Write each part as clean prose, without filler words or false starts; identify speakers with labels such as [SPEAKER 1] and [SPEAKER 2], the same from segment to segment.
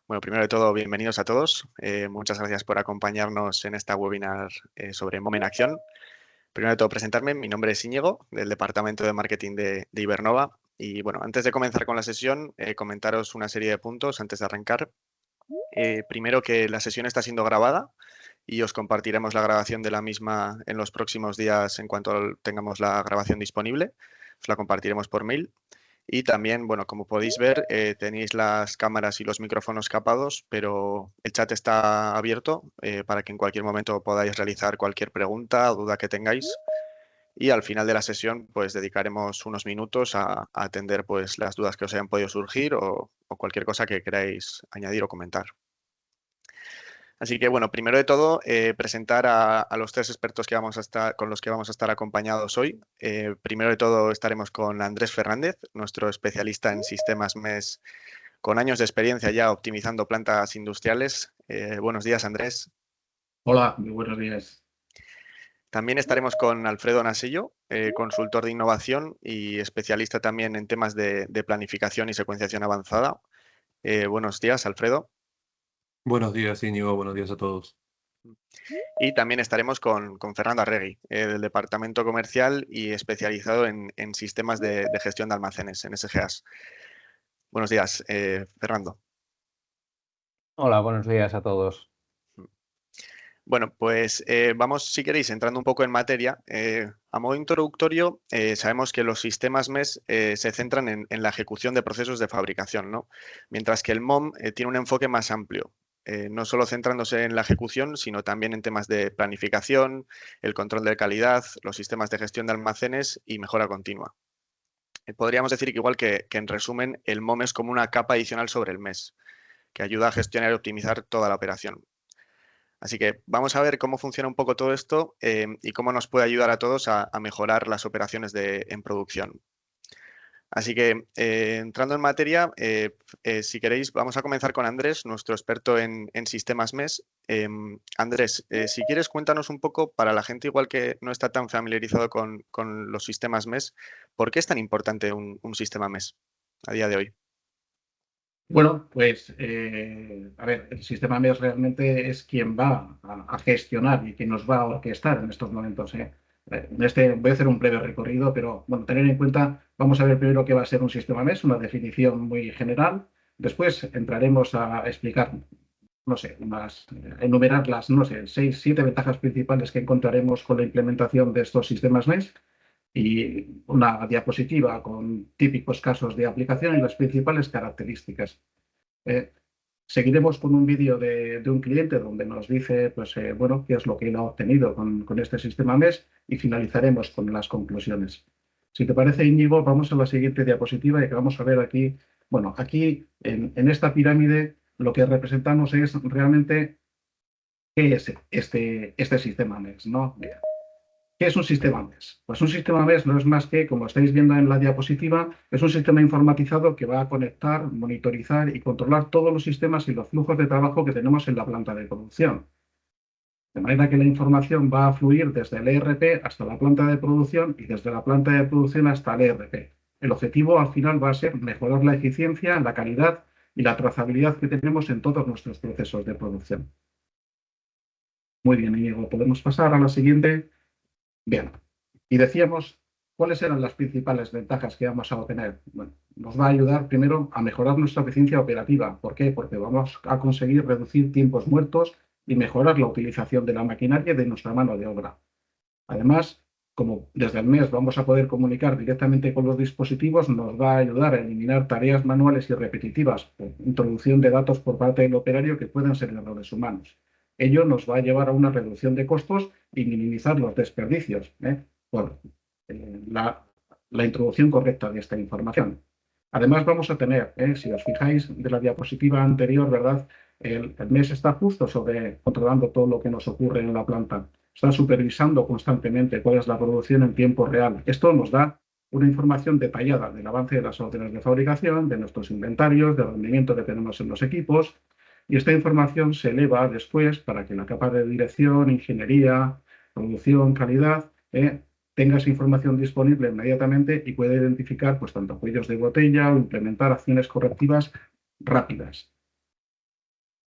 [SPEAKER 1] Bueno, primero de todo, bienvenidos a todos. Muchas gracias por acompañarnos en esta webinar sobre MOM en acción. Primero de todo, presentarme. Mi nombre es Íñigo, del Departamento de Marketing de Ibernova. Y bueno, antes de comenzar con la sesión, comentaros una serie de puntos antes de arrancar. Primero, que la sesión está siendo grabada y os compartiremos la grabación de la misma en los próximos días en cuanto tengamos la grabación disponible. Os la compartiremos por mail. Y también, bueno, como podéis ver, tenéis las cámaras y los micrófonos capados, pero el chat está abierto para que en cualquier momento podáis realizar cualquier pregunta o duda que tengáis. Y al final de la sesión, pues dedicaremos unos minutos a atender pues, las dudas que os hayan podido surgir o cualquier cosa que queráis añadir o comentar. Así que, bueno, primero de todo, presentar a los tres expertos con los que vamos a estar acompañados hoy. Primero de todo, estaremos con Andrés Fernández, nuestro especialista en sistemas MES, con años de experiencia ya optimizando plantas industriales. Buenos días, Andrés.
[SPEAKER 2] Hola, muy buenos días.
[SPEAKER 1] También estaremos con Alfredo Nasillo, consultor de innovación y especialista también en temas de planificación y secuenciación avanzada. Buenos días, Alfredo.
[SPEAKER 3] Buenos días, Íñigo. Buenos días a todos.
[SPEAKER 1] Y también estaremos con Fernando Arregui, del Departamento Comercial y especializado en sistemas de gestión de almacenes, en SGAs. Buenos días, Fernando.
[SPEAKER 4] Hola, buenos días a todos.
[SPEAKER 1] Bueno, pues vamos, si queréis, entrando un poco en materia. A modo introductorio, sabemos que los sistemas MES se centran en la ejecución de procesos de fabricación, ¿no? Mientras que el MOM tiene un enfoque más amplio, no solo centrándose en la ejecución, sino también en temas de planificación, el control de calidad, los sistemas de gestión de almacenes y mejora continua. Podríamos decir que igual que en resumen, el MOM es como una capa adicional sobre el MES, que ayuda a gestionar y optimizar toda la operación. Así que vamos a ver cómo funciona un poco todo esto y cómo nos puede ayudar a todos a mejorar las operaciones en producción. Así que entrando en materia, si queréis, vamos a comenzar con Andrés, nuestro experto en sistemas MES. Andrés, si quieres, cuéntanos un poco, para la gente igual que no está tan familiarizado con los sistemas MES, ¿por qué es tan importante un sistema MES a día de hoy?
[SPEAKER 2] Bueno, pues, a ver, el sistema MES realmente es quien va a gestionar y quien nos va a orquestar en estos momentos. Voy a hacer un breve recorrido, pero bueno, tener en cuenta, vamos a ver primero qué va a ser un sistema MES, una definición muy general. Después entraremos a explicar, no sé, enumerar las, no sé, 6, 7 ventajas principales que encontraremos con la implementación de estos sistemas MES. Y una diapositiva con típicos casos de aplicación y las principales características. Seguiremos con un vídeo de un cliente donde nos dice, pues, bueno, qué es lo que él ha obtenido con este sistema MES y finalizaremos con las conclusiones. Si te parece, Íñigo, vamos a la siguiente diapositiva y que vamos a ver aquí, bueno, aquí en esta pirámide lo que representamos es realmente qué es este sistema MES, ¿no? Bien. ¿Qué es un sistema MES? Pues un sistema MES no es más que, como estáis viendo en la diapositiva, es un sistema informatizado que va a conectar, monitorizar y controlar todos los sistemas y los flujos de trabajo que tenemos en la planta de producción. De manera que la información va a fluir desde el ERP hasta la planta de producción y desde la planta de producción hasta el ERP. El objetivo al final va a ser mejorar la eficiencia, la calidad y la trazabilidad que tenemos en todos nuestros procesos de producción. Muy bien, Íñigo, podemos pasar a la siguiente. Bien, y decíamos, ¿cuáles eran las principales ventajas que vamos a obtener? Bueno, nos va a ayudar primero a mejorar nuestra eficiencia operativa. ¿Por qué? Porque vamos a conseguir reducir tiempos muertos y mejorar la utilización de la maquinaria y de nuestra mano de obra. Además, como desde el MES vamos a poder comunicar directamente con los dispositivos, nos va a ayudar a eliminar tareas manuales y repetitivas, por introducción de datos por parte del operario que pueden ser errores humanos. Ello nos va a llevar a una reducción de costos y minimizar los desperdicios por la introducción correcta de esta información. Además, vamos a tener, si os fijáis de la diapositiva anterior, ¿verdad? El MES está justo controlando todo lo que nos ocurre en la planta. Está supervisando constantemente cuál es la producción en tiempo real. Esto nos da una información detallada del avance de las órdenes de fabricación, de nuestros inventarios, del rendimiento que tenemos en los equipos. Y esta información se eleva después para que la capa de dirección, ingeniería, producción, calidad, tenga esa información disponible inmediatamente y pueda identificar pues, tanto cuellos de botella o implementar acciones correctivas rápidas.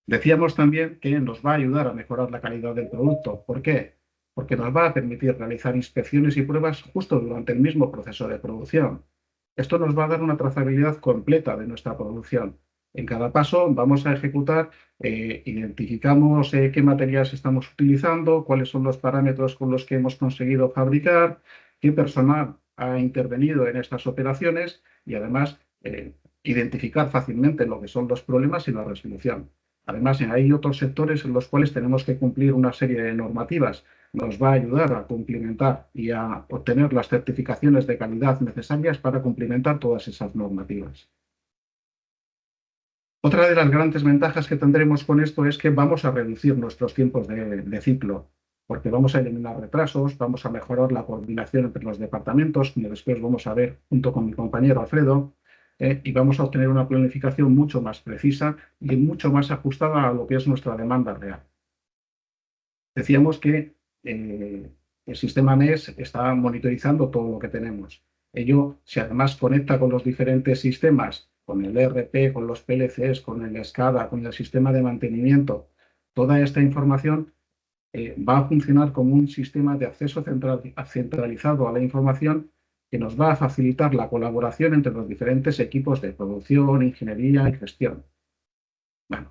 [SPEAKER 2] Decíamos también que nos va a ayudar a mejorar la calidad del producto. ¿Por qué? Porque nos va a permitir realizar inspecciones y pruebas justo durante el mismo proceso de producción. Esto nos va a dar una trazabilidad completa de nuestra producción. En cada paso vamos a ejecutar, identificamos qué materiales estamos utilizando, cuáles son los parámetros con los que hemos conseguido fabricar, qué personal ha intervenido en estas operaciones y además identificar fácilmente lo que son los problemas y la resolución. Además, hay otros sectores en los cuales tenemos que cumplir una serie de normativas. Nos va a ayudar a cumplimentar y a obtener las certificaciones de calidad necesarias para cumplimentar todas esas normativas. Otra de las grandes ventajas que tendremos con esto es que vamos a reducir nuestros tiempos de ciclo, porque vamos a eliminar retrasos, vamos a mejorar la coordinación entre los departamentos, como después vamos a ver junto con mi compañero Alfredo, y vamos a obtener una planificación mucho más precisa y mucho más ajustada a lo que es nuestra demanda real. Decíamos que el sistema MES está monitorizando todo lo que tenemos. Ello, si además conecta con los diferentes sistemas, con el ERP, con los PLCs, con el SCADA, con el sistema de mantenimiento, toda esta información va a funcionar como un sistema de acceso centralizado a la información que nos va a facilitar la colaboración entre los diferentes equipos de producción, ingeniería y gestión. Bueno,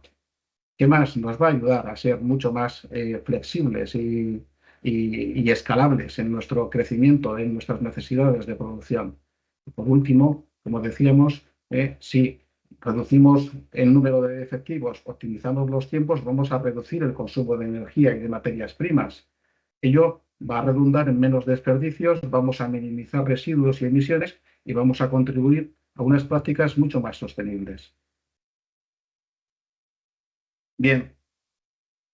[SPEAKER 2] ¿qué más? Nos va a ayudar a ser mucho más flexibles y escalables en nuestro crecimiento, en nuestras necesidades de producción. Y por último, como decíamos, si reducimos el número de efectivos, optimizamos los tiempos, vamos a reducir el consumo de energía y de materias primas. Ello va a redundar en menos desperdicios, vamos a minimizar residuos y emisiones y vamos a contribuir a unas prácticas mucho más sostenibles. Bien,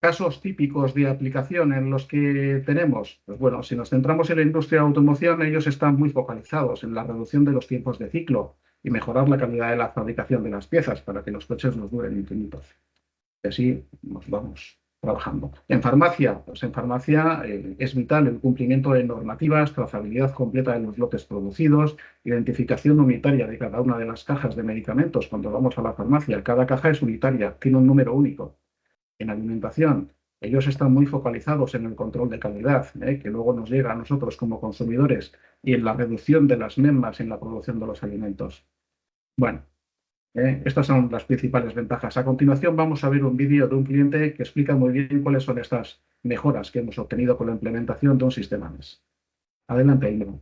[SPEAKER 2] casos típicos de aplicación en los que tenemos, pues bueno, si nos centramos en la industria de automoción, ellos están muy focalizados en la reducción de los tiempos de ciclo y mejorar la calidad de la fabricación de las piezas para que los coches nos duren infinitos. Y así nos vamos trabajando. En farmacia, pues en farmacia es vital el cumplimiento de normativas, trazabilidad completa de los lotes producidos, identificación unitaria de cada una de las cajas de medicamentos cuando vamos a la farmacia. Cada caja es unitaria, tiene un número único. En alimentación, ellos están muy focalizados en el control de calidad, que luego nos llega a nosotros como consumidores, y en la reducción de las mermas en la producción de los alimentos. Bueno, estas son las principales ventajas. A continuación vamos a ver un vídeo de un cliente que explica muy bien cuáles son estas mejoras que hemos obtenido con la implementación de un sistema MES. Adelante, Íñigo.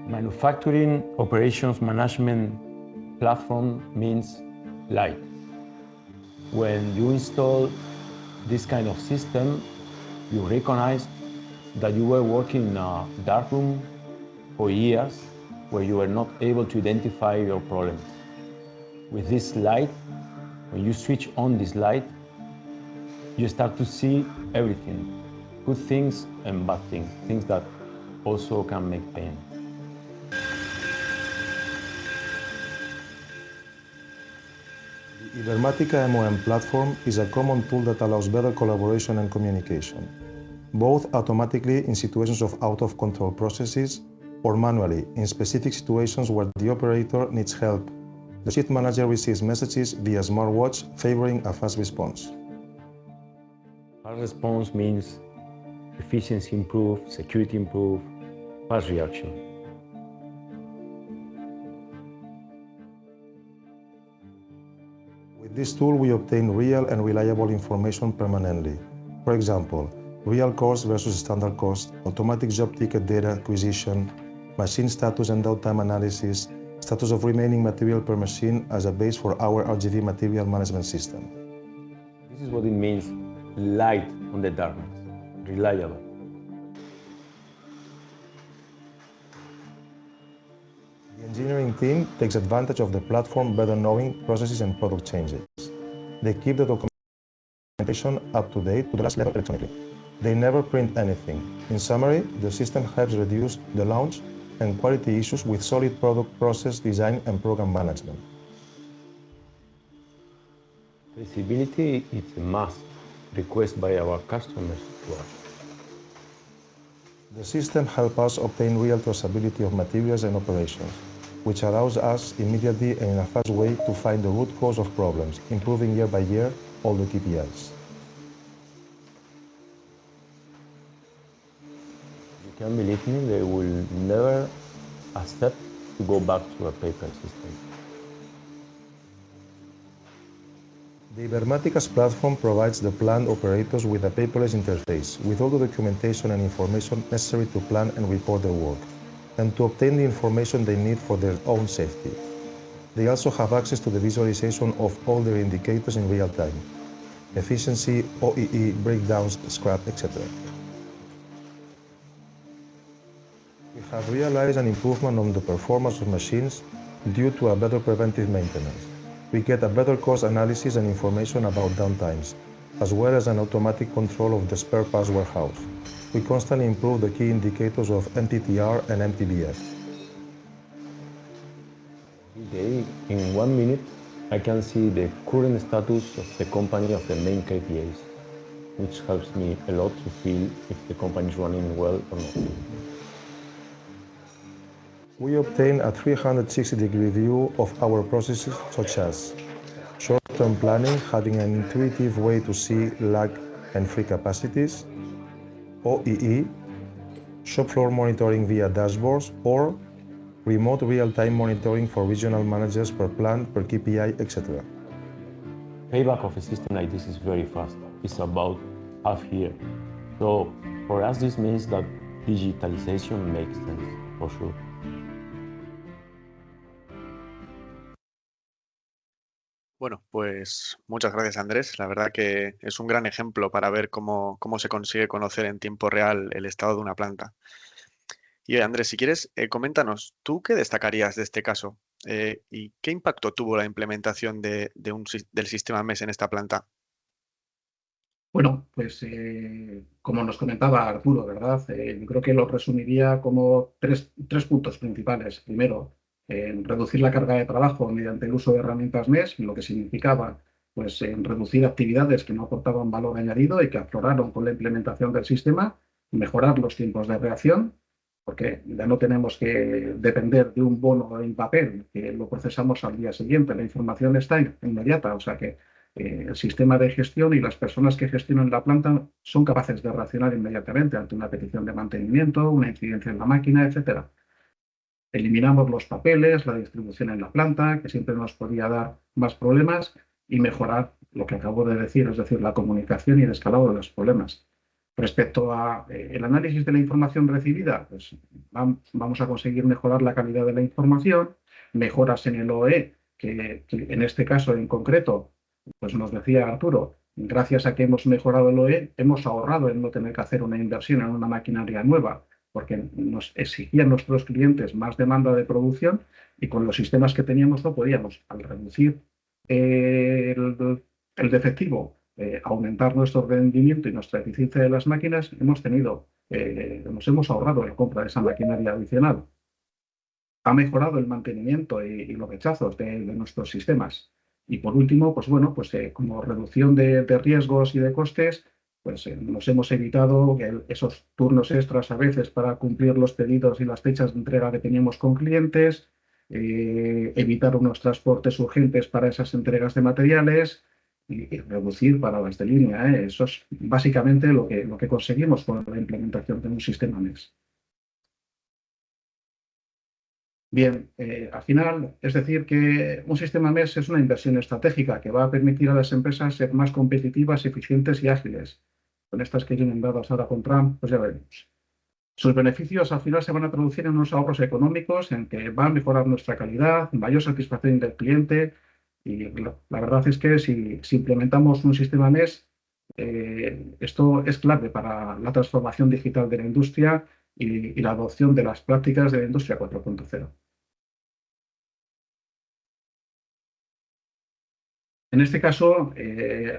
[SPEAKER 5] Manufacturing Operations Management Platform means light. When you install this kind of system, you recognize that you were working in a dark room for years where you were not able to identify your problems. With this light, when you switch on this light, you start to see everything, good things and bad things, things that also can make pain.
[SPEAKER 6] The Ibermática MOM platform is a common tool that allows better collaboration and communication, both automatically in situations of out-of-control processes or manually in specific situations where the operator needs help. The shift manager receives messages via smartwatch favoring a fast response.
[SPEAKER 5] Fast response means efficiency improve, security improve, fast reaction.
[SPEAKER 6] With this tool, we obtain real and reliable information permanently. For example, real cost versus standard cost, automatic job ticket data acquisition, machine status and downtime analysis, status of remaining material per machine as a base for our RGV material management system.
[SPEAKER 5] This is what it means, light on the darkness, reliable.
[SPEAKER 6] The engineering team takes advantage of the platform better knowing processes and product changes. They keep the documentation up to date to the last level electronically. They never print anything. In summary, the system helps reduce the launch and quality issues with solid product process design and program management.
[SPEAKER 5] Traceability is a must, requested by our customers to us.
[SPEAKER 6] The system helps us obtain real traceability of materials and operations. which allows us immediately and in a fast way to find the root cause of problems, improving year by year all the KPIs.
[SPEAKER 5] You can believe me, they will never accept to go back to a paper system.
[SPEAKER 6] The Ibermáticas platform provides the plant operators with a paperless interface, with all the documentation and information necessary to plan and report their work, and to obtain the information they need for their own safety. They also have access to the visualization of all their indicators in real time: efficiency, OEE, breakdowns, scrap, etc. We have realized an improvement on the performance of machines due to a better preventive maintenance. We get a better cost analysis and information about downtimes, as well as an automatic control of the spare parts warehouse. We constantly improve the key indicators of MTTR and MTBF.
[SPEAKER 5] Okay, in 1 minute, I can see the current status of the company of the main KPIs, which helps me a lot to feel if the company is running well or not.
[SPEAKER 6] We obtain a 360-degree view of our processes, such as short-term planning, having an intuitive way to see lag and free capacities, OEE, shop floor monitoring via dashboards, or remote real-time monitoring for regional managers per plant, per KPI, etc.
[SPEAKER 5] Payback of a system like this is very fast. It's about half year. So for us, this means that digitalization makes sense, for sure.
[SPEAKER 1] Bueno, pues muchas gracias, Andrés. La verdad que es un gran ejemplo para ver cómo se consigue conocer en tiempo real el estado de una planta. Y Andrés, si quieres, coméntanos, ¿tú qué destacarías de este caso? ¿Y qué impacto tuvo la implementación del sistema MES en esta planta?
[SPEAKER 2] Bueno, pues como nos comentaba Arturo, ¿verdad? Yo creo que lo resumiría como tres puntos principales. Primero, reducir la carga de trabajo mediante el uso de herramientas MES, lo que significaba pues, reducir actividades que no aportaban valor añadido y que afloraron con la implementación del sistema, mejorar los tiempos de reacción, porque ya no tenemos que depender de un bono en papel, que lo procesamos al día siguiente, la información está inmediata, o sea que el sistema de gestión y las personas que gestionan la planta son capaces de reaccionar inmediatamente ante una petición de mantenimiento, una incidencia en la máquina, etc. Eliminamos los papeles, la distribución en la planta, que siempre nos podía dar más problemas, y mejorar lo que acabo de decir, es decir, la comunicación y el escalado de los problemas. Respecto a el análisis de la información recibida, pues vamos a conseguir mejorar la calidad de la información, mejoras en el OE, que en este caso en concreto, pues nos decía Arturo, gracias a que hemos mejorado el OE, hemos ahorrado en no tener que hacer una inversión en una maquinaria nueva, porque nos exigían nuestros clientes más demanda de producción y con los sistemas que teníamos no podíamos. Al reducir el defectivo, aumentar nuestro rendimiento y nuestra eficiencia de las máquinas, nos hemos ahorrado la compra de esa maquinaria adicional. Ha mejorado el mantenimiento y los rechazos de nuestros sistemas. Y por último, pues bueno, pues como reducción de riesgos y de costes, pues nos hemos evitado esos turnos extras a veces para cumplir los pedidos y las fechas de entrega que teníamos con clientes, evitar unos transportes urgentes para esas entregas de materiales y reducir paradas de línea. Eso es básicamente lo que conseguimos con la implementación de un sistema MES. Bien, al final, es decir, que un sistema MES es una inversión estratégica que va a permitir a las empresas ser más competitivas, eficientes y ágiles. Con estas que vienen dadas ahora con Trump, pues ya veremos. Sus beneficios al final se van a traducir en unos ahorros económicos, en que va a mejorar nuestra calidad, mayor satisfacción del cliente. Y la verdad es que si implementamos un sistema MES, esto es clave para la transformación digital de la industria y la adopción de las prácticas de la industria 4.0. En este caso,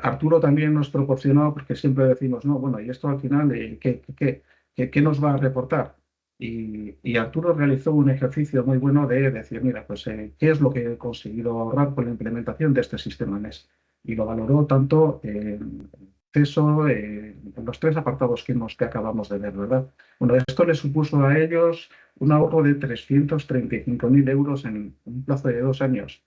[SPEAKER 2] Arturo también nos proporcionó, porque siempre decimos, no, bueno, y esto al final, ¿qué nos va a reportar? Y Arturo realizó un ejercicio muy bueno de decir, mira, pues, ¿qué es lo que he conseguido ahorrar con la implementación de este sistema MES? Y lo valoró tanto proceso en los tres apartados que acabamos de ver, ¿verdad? Bueno, esto les supuso a ellos un ahorro de 335.000 euros en un plazo de 2 años.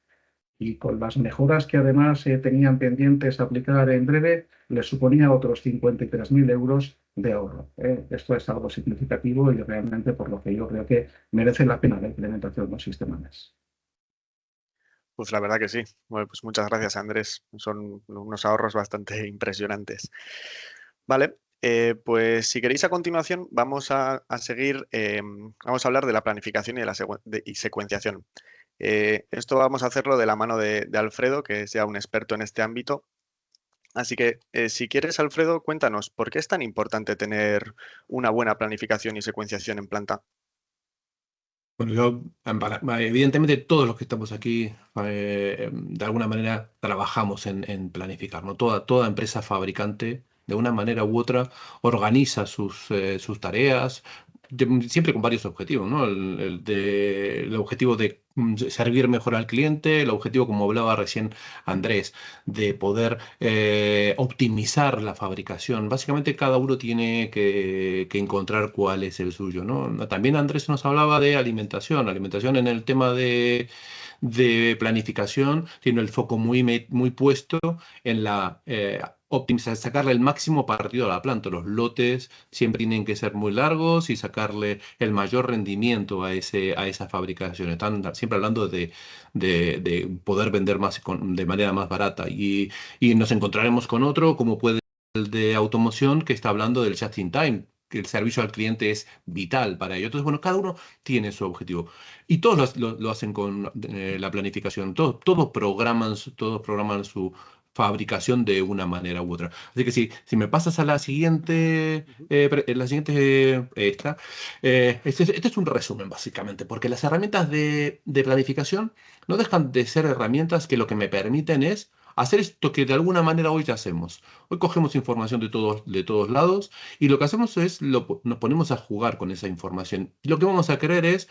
[SPEAKER 2] Y con las mejoras que además tenían pendientes aplicar en breve, les suponía otros 53.000 euros de ahorro. Esto es algo significativo y realmente por lo que yo creo que merece la pena la implementación de un sistema MES.
[SPEAKER 1] Pues la verdad que sí. Bueno, pues muchas gracias, Andrés. Son unos ahorros bastante impresionantes. Vale, pues si queréis a continuación vamos a seguir, vamos a hablar de la planificación y de la secuenciación. Esto vamos a hacerlo de la mano de Alfredo, que es ya un experto en este ámbito. Así que, si quieres, Alfredo, cuéntanos, ¿por qué es tan importante tener una buena planificación y secuenciación en planta?
[SPEAKER 3] Bueno, evidentemente todos los que estamos aquí, de alguna manera trabajamos en planificar, ¿no? Toda empresa fabricante, de una manera u otra, organiza sus tareas, siempre con varios objetivos, ¿no? El objetivo de servir mejor al cliente, el objetivo, como hablaba recién Andrés, de poder optimizar la fabricación. Básicamente cada uno tiene que encontrar cuál es el suyo, ¿no? También Andrés nos hablaba de alimentación en el tema de planificación tiene el foco muy puesto en la optimizar, sacarle el máximo partido a la planta. Los lotes siempre tienen que ser muy largos y sacarle el mayor rendimiento a esa fabricación. Están siempre hablando de poder vender más de manera más barata. Y nos encontraremos con otro, como puede el de automoción, que está hablando del just in time, que el servicio al cliente es vital para ello. Entonces, bueno, cada uno tiene su objetivo. Y todos lo hacen con la planificación. Todos programan su fabricación de una manera u otra. Así que si me pasas a la siguiente, este es un resumen básicamente, porque las herramientas de planificación no dejan de ser herramientas que lo que me permiten es hacer esto que de alguna manera hoy ya hacemos. Hoy cogemos información de todos lados y lo que hacemos es nos ponemos a jugar con esa información. Y lo que vamos a querer es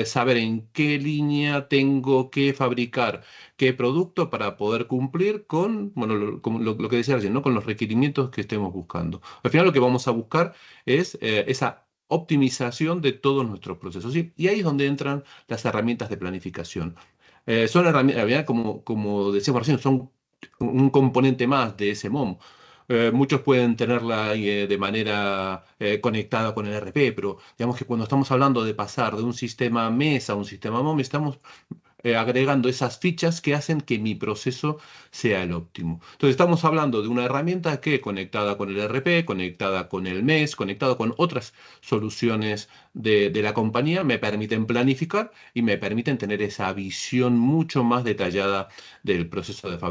[SPEAKER 3] saber en qué línea tengo que fabricar qué producto para poder cumplir con, bueno, como lo que decía recién, ¿no? Con los requerimientos que estemos buscando. Al final lo que vamos a buscar es esa optimización de todos nuestros procesos. Y ahí es donde entran las herramientas de planificación. Son herramientas, como decíamos recién, son un componente más de ese MOM. Muchos pueden tenerla de manera conectada con el ERP, pero digamos que cuando estamos hablando de pasar de un sistema MES a un sistema MOM, estamos agregando esas fichas que hacen que mi proceso sea el óptimo. Entonces estamos hablando de una herramienta que conectada con el ERP, conectada con el MES, conectada con otras soluciones de la compañía, me permiten planificar y me permiten tener esa visión mucho más detallada del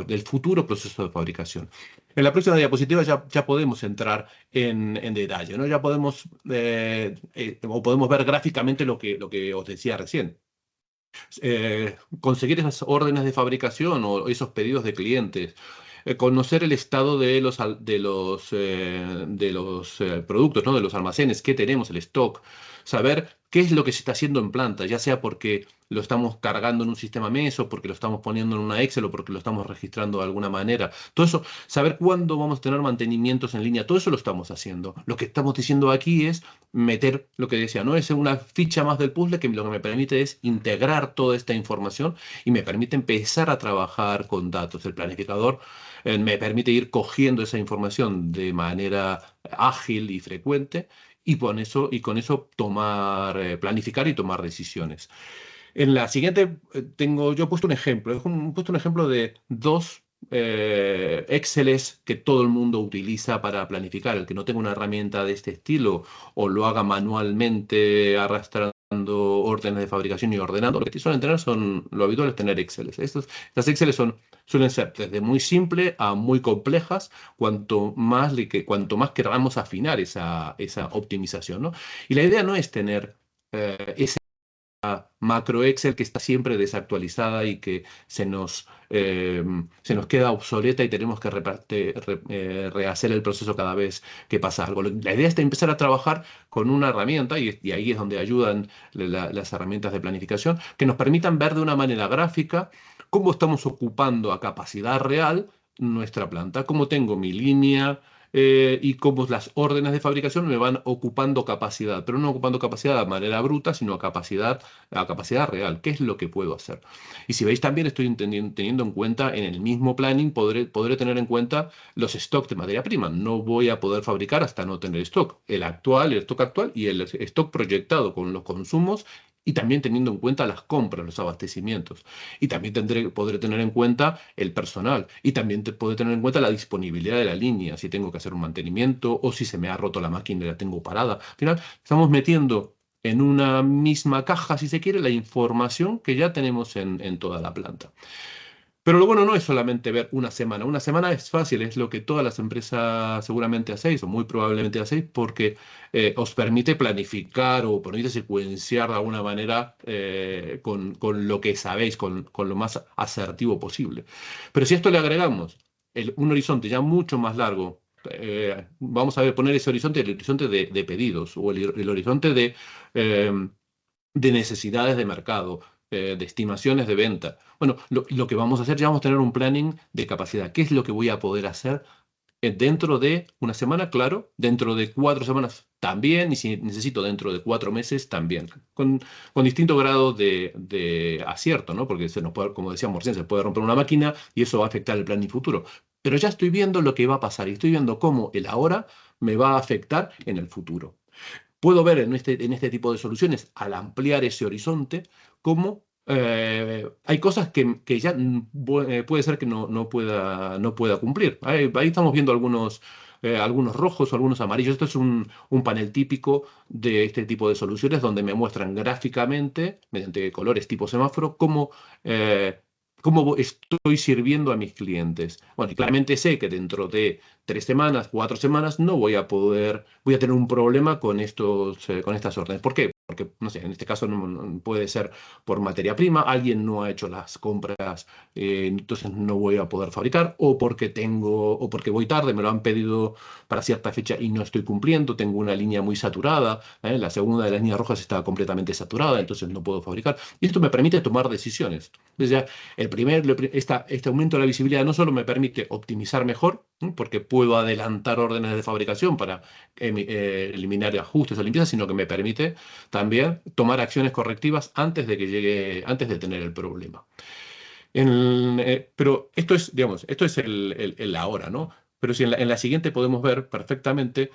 [SPEAKER 3] del futuro proceso de fabricación. En la próxima diapositiva ya podemos entrar en detalle, ¿no? Ya podemos, o podemos ver gráficamente lo que os decía recién. Conseguir esas órdenes de fabricación o esos pedidos de clientes, conocer el estado de los productos, ¿no? De los almacenes, qué tenemos, el stock, saber qué es lo que se está haciendo en planta, ya sea porque lo estamos cargando en un sistema MES o porque lo estamos poniendo en una Excel o porque lo estamos registrando de alguna manera. Todo eso, saber cuándo vamos a tener mantenimientos en línea, todo eso lo estamos haciendo. Lo que estamos diciendo aquí es meter lo que decía, ¿no? Es una ficha más del puzzle que lo que me permite es integrar toda esta información y me permite empezar a trabajar con datos. El planificador me permite ir cogiendo esa información de manera ágil y frecuente y con eso planificar y tomar decisiones. En la siguiente yo he puesto un ejemplo. He puesto un ejemplo de dos Exceles que todo el mundo utiliza para planificar. El que no tenga una herramienta de este estilo o lo haga manualmente arrastrando órdenes de fabricación y ordenando, lo que suelen tener lo habitual es tener Exceles. Estas Exceles suelen ser desde muy simple a muy complejas, cuanto más queramos afinar esa optimización, ¿no? Y la idea no es tener esa macro Excel que está siempre desactualizada y que se nos queda obsoleta y tenemos que rehacer el proceso cada vez que pasa algo. La idea es de empezar a trabajar con una herramienta, y ahí es donde ayudan las herramientas de planificación, que nos permitan ver de una manera gráfica cómo estamos ocupando a capacidad real nuestra planta, cómo tengo mi línea y cómo las órdenes de fabricación me van ocupando capacidad, pero no ocupando capacidad de manera bruta, sino a capacidad real. ¿Qué es lo que puedo hacer? Y si veis también estoy teniendo en cuenta en el mismo planning, podré tener en cuenta los stocks de materia prima. No voy a poder fabricar hasta no tener stock. El stock actual y el stock proyectado con los consumos y también teniendo en cuenta las compras, los abastecimientos. Y también podré tener en cuenta el personal. Y también podré tener en cuenta la disponibilidad de la línea, si tengo que hacer un mantenimiento o si se me ha roto la máquina y la tengo parada. Al final, estamos metiendo en una misma caja, si se quiere, la información que ya tenemos en toda la planta. Pero lo bueno no es solamente ver una semana. Una semana es fácil, es lo que todas las empresas seguramente hacéis o muy probablemente hacéis porque os permite planificar o permite secuenciar de alguna manera con lo que sabéis, con lo más asertivo posible. Pero si a esto le agregamos un horizonte ya mucho más largo, vamos a poner ese horizonte, el horizonte de pedidos o el horizonte de necesidades de mercado, de estimaciones de venta. Bueno, lo que vamos a hacer, ya vamos a tener un planning de capacidad. ¿Qué es lo que voy a poder hacer dentro de una semana? Claro, dentro de 4 semanas también, y si necesito dentro de 4 meses también, con distinto grado de acierto, ¿no? Porque se nos puede, como decíamos recién, se puede romper una máquina y eso va a afectar el planning futuro. Pero ya estoy viendo lo que va a pasar y estoy viendo cómo el ahora me va a afectar en el futuro. Puedo ver en este tipo de soluciones, al ampliar ese horizonte, cómo hay cosas que ya puede ser que no pueda cumplir. Ahí estamos viendo algunos rojos o algunos amarillos. Esto es un panel típico de este tipo de soluciones donde me muestran gráficamente, mediante colores tipo semáforo, cómo estoy sirviendo a mis clientes. Bueno, y claramente sé que dentro de 3 semanas, 4 semanas, voy a tener un problema con estas órdenes. ¿Por qué? Porque, no sé, en este caso puede ser por materia prima, alguien no ha hecho las compras, entonces no voy a poder fabricar, o porque voy tarde, me lo han pedido para cierta fecha y no estoy cumpliendo, tengo una línea muy saturada, la segunda de las líneas rojas está completamente saturada, entonces no puedo fabricar. Y esto me permite tomar decisiones. Entonces ya, este aumento de la visibilidad no solo me permite optimizar mejor, porque puedo adelantar órdenes de fabricación para eliminar ajustes o limpiezas, sino que me permite también tomar acciones correctivas antes de tener el problema. Pero esto es, digamos, el ahora, ¿no? Pero si en la siguiente podemos ver perfectamente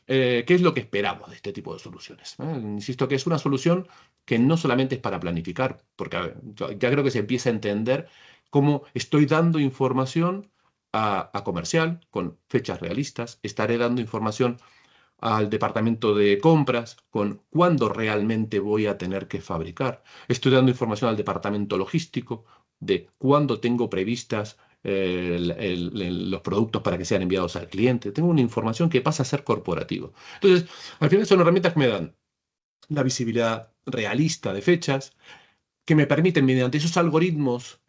[SPEAKER 3] qué es lo que esperamos de este tipo de soluciones. Insisto que es una solución que no solamente es para planificar, porque a ver, ya creo que se empieza a entender cómo estoy dando información a comercial con fechas realistas, estaré dando información al departamento de compras con cuándo realmente voy a tener que fabricar. Estoy dando información al departamento logístico de cuándo tengo previstas los productos para que sean enviados al cliente. Tengo una información que pasa a ser corporativo. Entonces, al final son herramientas que me dan la visibilidad realista de fechas, que me permiten, mediante esos algoritmos,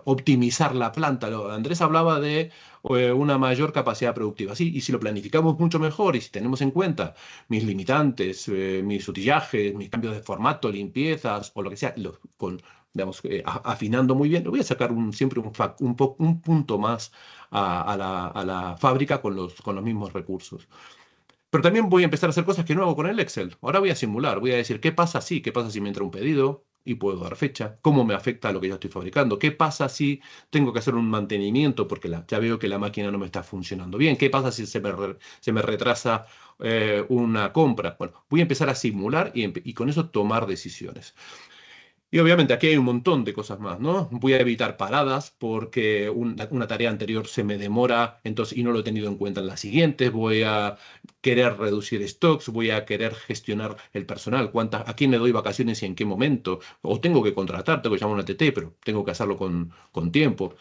[SPEAKER 3] optimizar la planta. Andrés hablaba de una mayor capacidad productiva. Sí, y si lo planificamos mucho mejor y si tenemos en cuenta mis limitantes, mis utillajes, mis cambios de formato, limpiezas o lo que sea, digamos, afinando muy bien, le voy a sacar siempre un punto más a la fábrica con los mismos recursos. Pero también voy a empezar a hacer cosas que no hago con el Excel. Ahora voy a simular, voy a decir qué pasa si me entra un pedido y puedo dar fecha, cómo me afecta a lo que yo estoy fabricando, qué pasa si tengo que hacer un mantenimiento porque ya veo que la máquina no me está funcionando bien, qué pasa si se me retrasa una compra. Bueno, voy a empezar a simular y con eso tomar decisiones. Y obviamente aquí hay un montón de cosas más, ¿no? Voy a evitar paradas porque una tarea anterior se me demora y no lo he tenido en cuenta en las siguientes. Voy a querer reducir stocks, voy a querer gestionar el personal, a quién le doy vacaciones y en qué momento. O tengo que contratar, tengo que llamar a una TT, pero tengo que hacerlo con tiempo.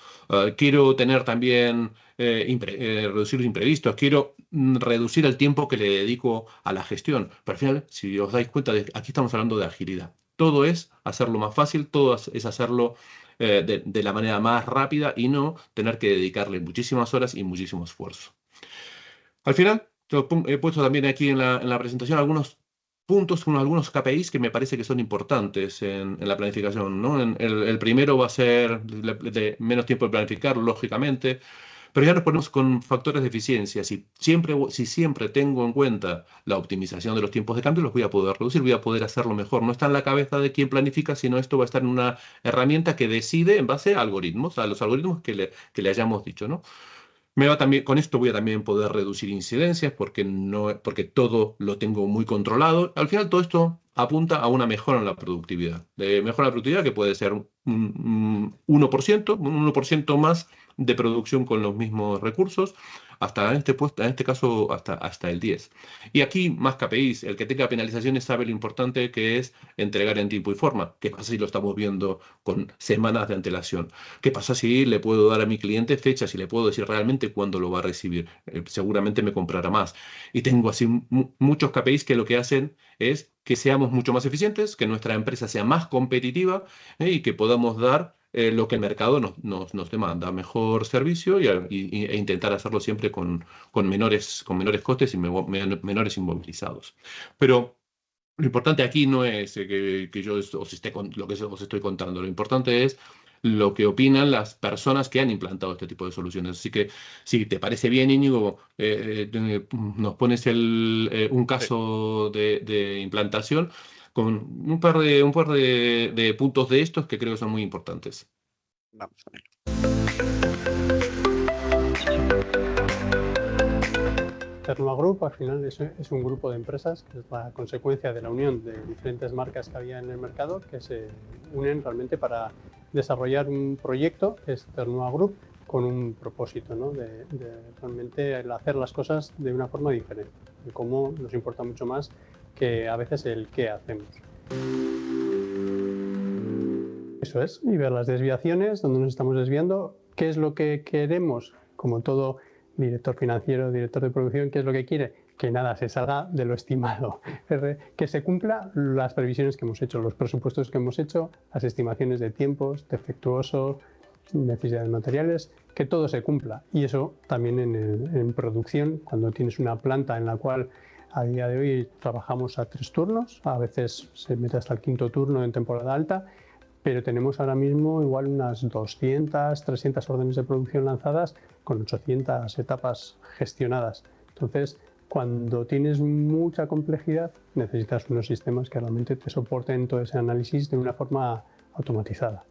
[SPEAKER 3] Quiero tener también reducir imprevistos, quiero reducir el tiempo que le dedico a la gestión. Pero al final, si os dais cuenta, aquí estamos hablando de agilidad. Todo es hacerlo más fácil, todo es hacerlo de la manera más rápida y no tener que dedicarle muchísimas horas y muchísimo esfuerzo. Al final, he puesto también aquí en la presentación algunos puntos con algunos KPIs que me parece que son importantes en la planificación, ¿no? El primero va a ser de menos tiempo de planificar, lógicamente, pero ya nos ponemos con factores de eficiencia. Si siempre tengo en cuenta la optimización de los tiempos de cambio, los voy a poder reducir, voy a poder hacerlo mejor. No está en la cabeza de quien planifica, sino esto va a estar en una herramienta que decide en base a algoritmos, a los algoritmos que le hayamos dicho, ¿no? Con esto voy a también poder reducir incidencias porque todo lo tengo muy controlado. Al final todo esto apunta a una mejora en la productividad. De mejora en la productividad que puede ser un 1% más de producción con los mismos recursos, hasta en este caso hasta el 10%. Y aquí más KPIs, el que tenga penalizaciones sabe lo importante que es entregar en tiempo y forma. ¿Qué pasa si lo estamos viendo con semanas de antelación? ¿Qué pasa si le puedo dar a mi cliente fechas y le puedo decir realmente cuándo lo va a recibir? Seguramente me comprará más. Y tengo así muchos KPIs que lo que hacen es que seamos mucho más eficientes, que nuestra empresa sea más competitiva y que podamos dar lo que el mercado nos demanda, mejor servicio e intentar hacerlo siempre con menores costes y menores inmovilizados. Pero lo importante aquí no es que yo os esté lo que os estoy contando, lo importante es lo que opinan las personas que han implantado este tipo de soluciones. Así que, si te parece bien, Íñigo, nos pones un caso de implantación con un par de puntos de estos que creo que son muy importantes.
[SPEAKER 1] Vamos a ver.
[SPEAKER 7] Ternua Group al final es un grupo de empresas que es la consecuencia de la unión de diferentes marcas que había en el mercado que se unen realmente para desarrollar un proyecto que es Ternua Group con un propósito, ¿no? de realmente el hacer las cosas de una forma diferente, de cómo nos importa mucho más que a veces el qué hacemos. Eso es, y ver las desviaciones, dónde nos estamos desviando, qué es lo que queremos, como todo director financiero, director de producción, qué es lo que quiere, que nada se salga de lo estimado, que se cumpla las previsiones que hemos hecho, los presupuestos que hemos hecho, las estimaciones de tiempos, defectuosos, necesidades materiales, que todo se cumpla. Y eso también en producción, cuando tienes una planta en la cual a día de hoy trabajamos a 3 turnos, a veces se mete hasta el 5.º turno en temporada alta, pero tenemos ahora mismo igual unas 200, 300 órdenes de producción lanzadas con 800 etapas gestionadas. Entonces, cuando tienes mucha complejidad, necesitas unos sistemas que realmente te soporten todo ese análisis de una forma automatizada.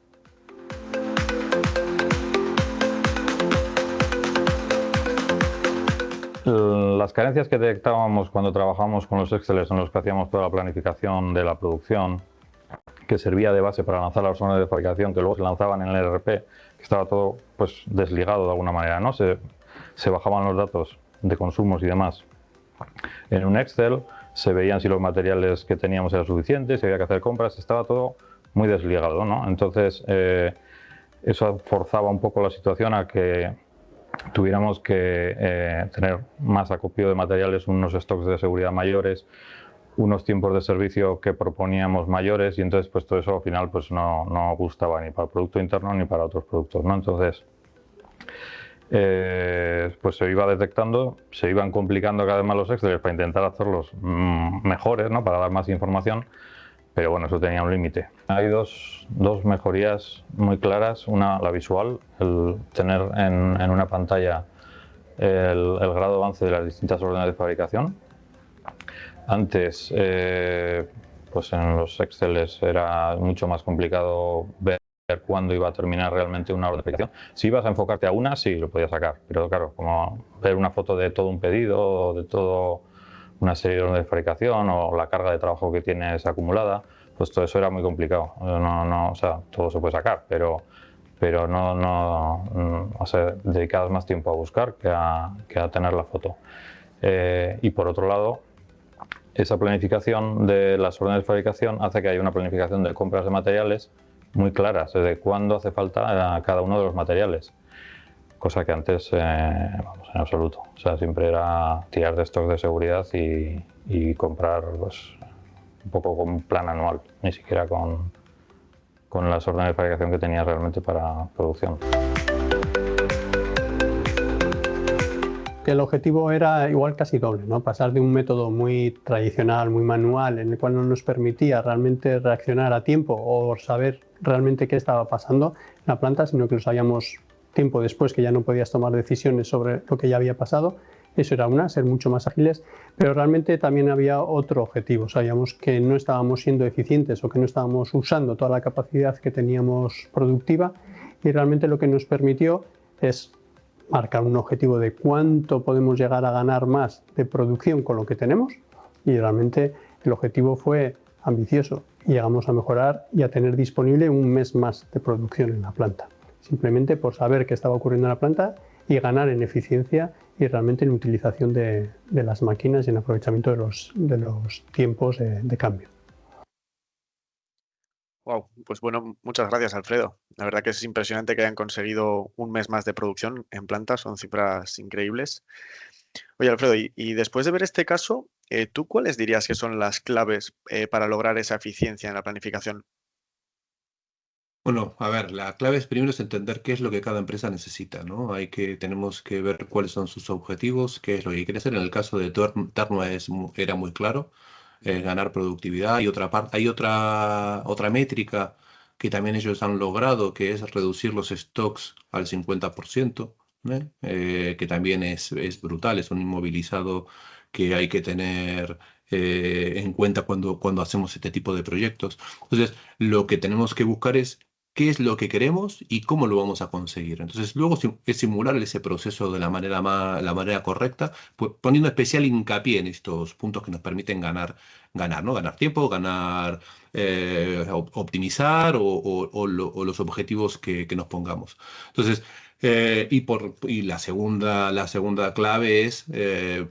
[SPEAKER 4] Las carencias que detectábamos cuando trabajábamos con los Excel en los que hacíamos toda la planificación de la producción, que servía de base para lanzar las zonas de fabricación que luego se lanzaban en el ERP, que estaba todo pues desligado de alguna manera, ¿no? Se bajaban los datos de consumos y demás en un Excel, se veían si los materiales que teníamos eran suficientes, si había que hacer compras, estaba todo muy desligado, ¿no? Entonces eso forzaba un poco la situación a que tuviéramos que tener más acopio de materiales, unos stocks de seguridad mayores, unos tiempos de servicio que proponíamos mayores, y entonces pues todo eso al final pues no gustaba ni para el producto interno ni para otros productos, ¿no? Entonces pues se iba detectando, se iban complicando cada vez más los Excel para intentar hacerlos mejores, ¿no? Para dar más información, pero bueno, eso tenía un límite. Hay dos mejorías muy claras, una la visual, el tener en una pantalla el grado de avance de las distintas órdenes de fabricación. Antes, pues en los Excel era mucho más complicado ver cuándo iba a terminar realmente una orden de fabricación. Si ibas a enfocarte a una, sí, lo podías sacar, pero claro, como ver una foto de todo un pedido o de toda una serie de órdenes de fabricación o la carga de trabajo que tienes acumulada, pues todo eso era muy complicado. O sea, todo se puede sacar, pero o sea, dedicabas más tiempo a buscar que a tener la foto. Y por otro lado, esa planificación de las órdenes de fabricación hace que haya una planificación de compras de materiales muy claras, de cuándo hace falta cada uno de los materiales, cosa que antes, vamos, en absoluto. O sea, siempre era tirar de stock de seguridad y comprar pues, un poco con un plan anual, ni siquiera con las órdenes de fabricación que tenía realmente para producción.
[SPEAKER 7] que el objetivo era igual casi doble, ¿no? Pasar de un método muy tradicional, muy manual, en el cual no nos permitía realmente reaccionar a tiempo o saber realmente qué estaba pasando en la planta, sino que lo sabíamos tiempo después, que ya no podías tomar decisiones sobre lo que ya había pasado. Eso era una, ser mucho más ágiles, pero realmente también había otro objetivo. Sabíamos que no estábamos siendo eficientes o que no estábamos usando toda la capacidad que teníamos productiva, y realmente lo que nos permitió es marcar un objetivo de cuánto podemos llegar a ganar más de producción con lo que tenemos, y realmente el objetivo fue ambicioso y llegamos a mejorar y a tener disponible un mes más de producción en la planta, simplemente por saber qué estaba ocurriendo en la planta y ganar en eficiencia y realmente en utilización de las máquinas y en aprovechamiento de los tiempos de cambio.
[SPEAKER 1] Wow, pues bueno, muchas gracias, Alfredo. La verdad que es impresionante que hayan conseguido un mes más de producción en planta, son cifras increíbles. Oye, Alfredo, y después de ver este caso, ¿tú cuáles dirías que son las claves para lograr esa eficiencia en la planificación?
[SPEAKER 3] Bueno, a ver, la clave es primero es entender qué es lo que cada empresa necesita, ¿no? Tenemos que ver cuáles son sus objetivos, qué es lo que quiere hacer. En el caso de Ternua era muy claro, ganar productividad. Hay otra métrica que también ellos han logrado, que es reducir los stocks al 50%, que también es brutal, es un inmovilizado que hay que tener en cuenta cuando hacemos este tipo de proyectos. Entonces, lo que tenemos que buscar es qué es lo que queremos y cómo lo vamos a conseguir. Entonces, luego es simular ese proceso de la manera correcta, poniendo especial hincapié en estos puntos que nos permiten ganar, ¿no? Ganar tiempo, optimizar o los objetivos que nos pongamos. Entonces, y la segunda clave es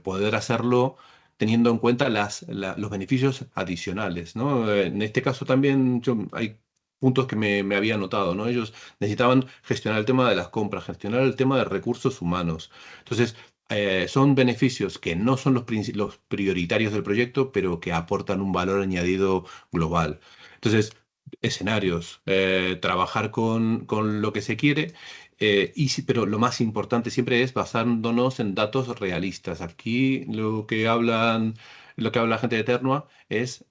[SPEAKER 3] poder hacerlo teniendo en cuenta los beneficios adicionales, ¿no? En este caso también hay puntos que me había notado, ¿no? Ellos necesitaban gestionar el tema de las compras, gestionar el tema de recursos humanos. Entonces, son beneficios que no son los prioritarios del proyecto, pero que aportan un valor añadido global. Entonces, escenarios, trabajar con lo que se quiere, pero lo más importante siempre es basándonos en datos realistas. Aquí lo que habla la gente de Ternua es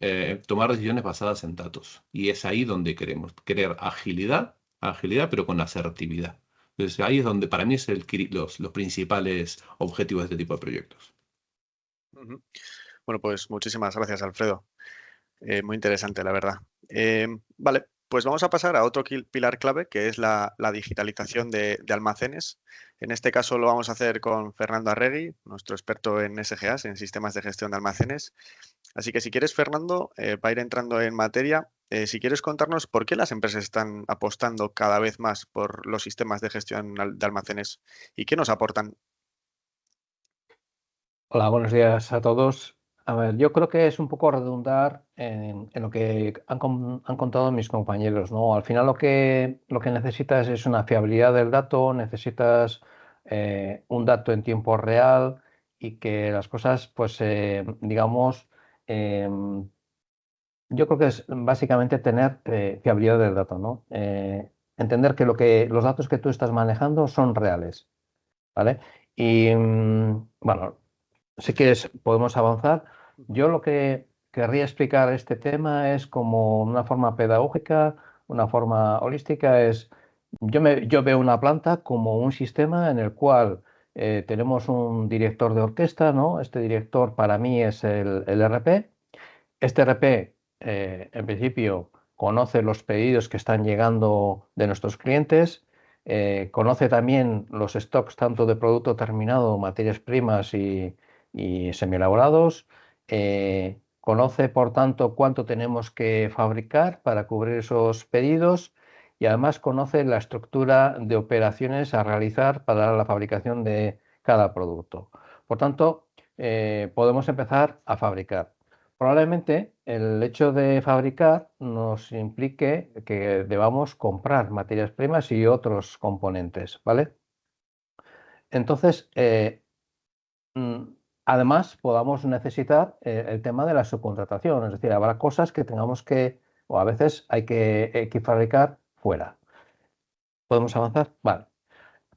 [SPEAKER 3] tomar decisiones basadas en datos. Y es ahí donde querer agilidad, pero con asertividad. Entonces ahí es donde para mí es los principales objetivos de este tipo de proyectos.
[SPEAKER 1] Ujú. Bueno, pues muchísimas gracias, Alfredo. Muy interesante, la verdad. Vale, pues vamos a pasar a otro pilar clave, que es la digitalización de almacenes. En este caso lo vamos a hacer con Fernando Arregui, nuestro experto en SGAs, en sistemas de gestión de almacenes. Así que si quieres, Fernando, para ir entrando en materia, si quieres contarnos por qué las empresas están apostando cada vez más por los sistemas de gestión de almacenes y qué nos aportan.
[SPEAKER 8] Hola, buenos días a todos. A ver, yo creo que es un poco redundar en lo que han contado mis compañeros, ¿no? Al final lo que necesitas es una fiabilidad del dato, necesitas un dato en tiempo real y que las cosas, pues, digamos, yo creo que es básicamente tener fiabilidad del dato, ¿no? Entender que los datos que tú estás manejando son reales, ¿vale? Y, bueno, si quieres, podemos avanzar. Yo lo que querría explicar este tema es como una forma pedagógica, una forma holística, yo veo una planta como un sistema en el cual tenemos un director de orquesta, ¿no? Este director para mí es el RP. Este RP, en principio, conoce los pedidos que están llegando de nuestros clientes, conoce también los stocks tanto de producto terminado, materias primas y semielaborados, conoce, por tanto, cuánto tenemos que fabricar para cubrir esos pedidos y además conoce la estructura de operaciones a realizar para la fabricación de cada producto. Por tanto, podemos empezar a fabricar. Probablemente el hecho de fabricar nos implique que debamos comprar materias primas y otros componentes, ¿vale? Entonces, además, podamos necesitar el tema de la subcontratación, es decir, habrá cosas que tengamos o a veces hay que fabricar fuera. ¿Podemos avanzar? Vale.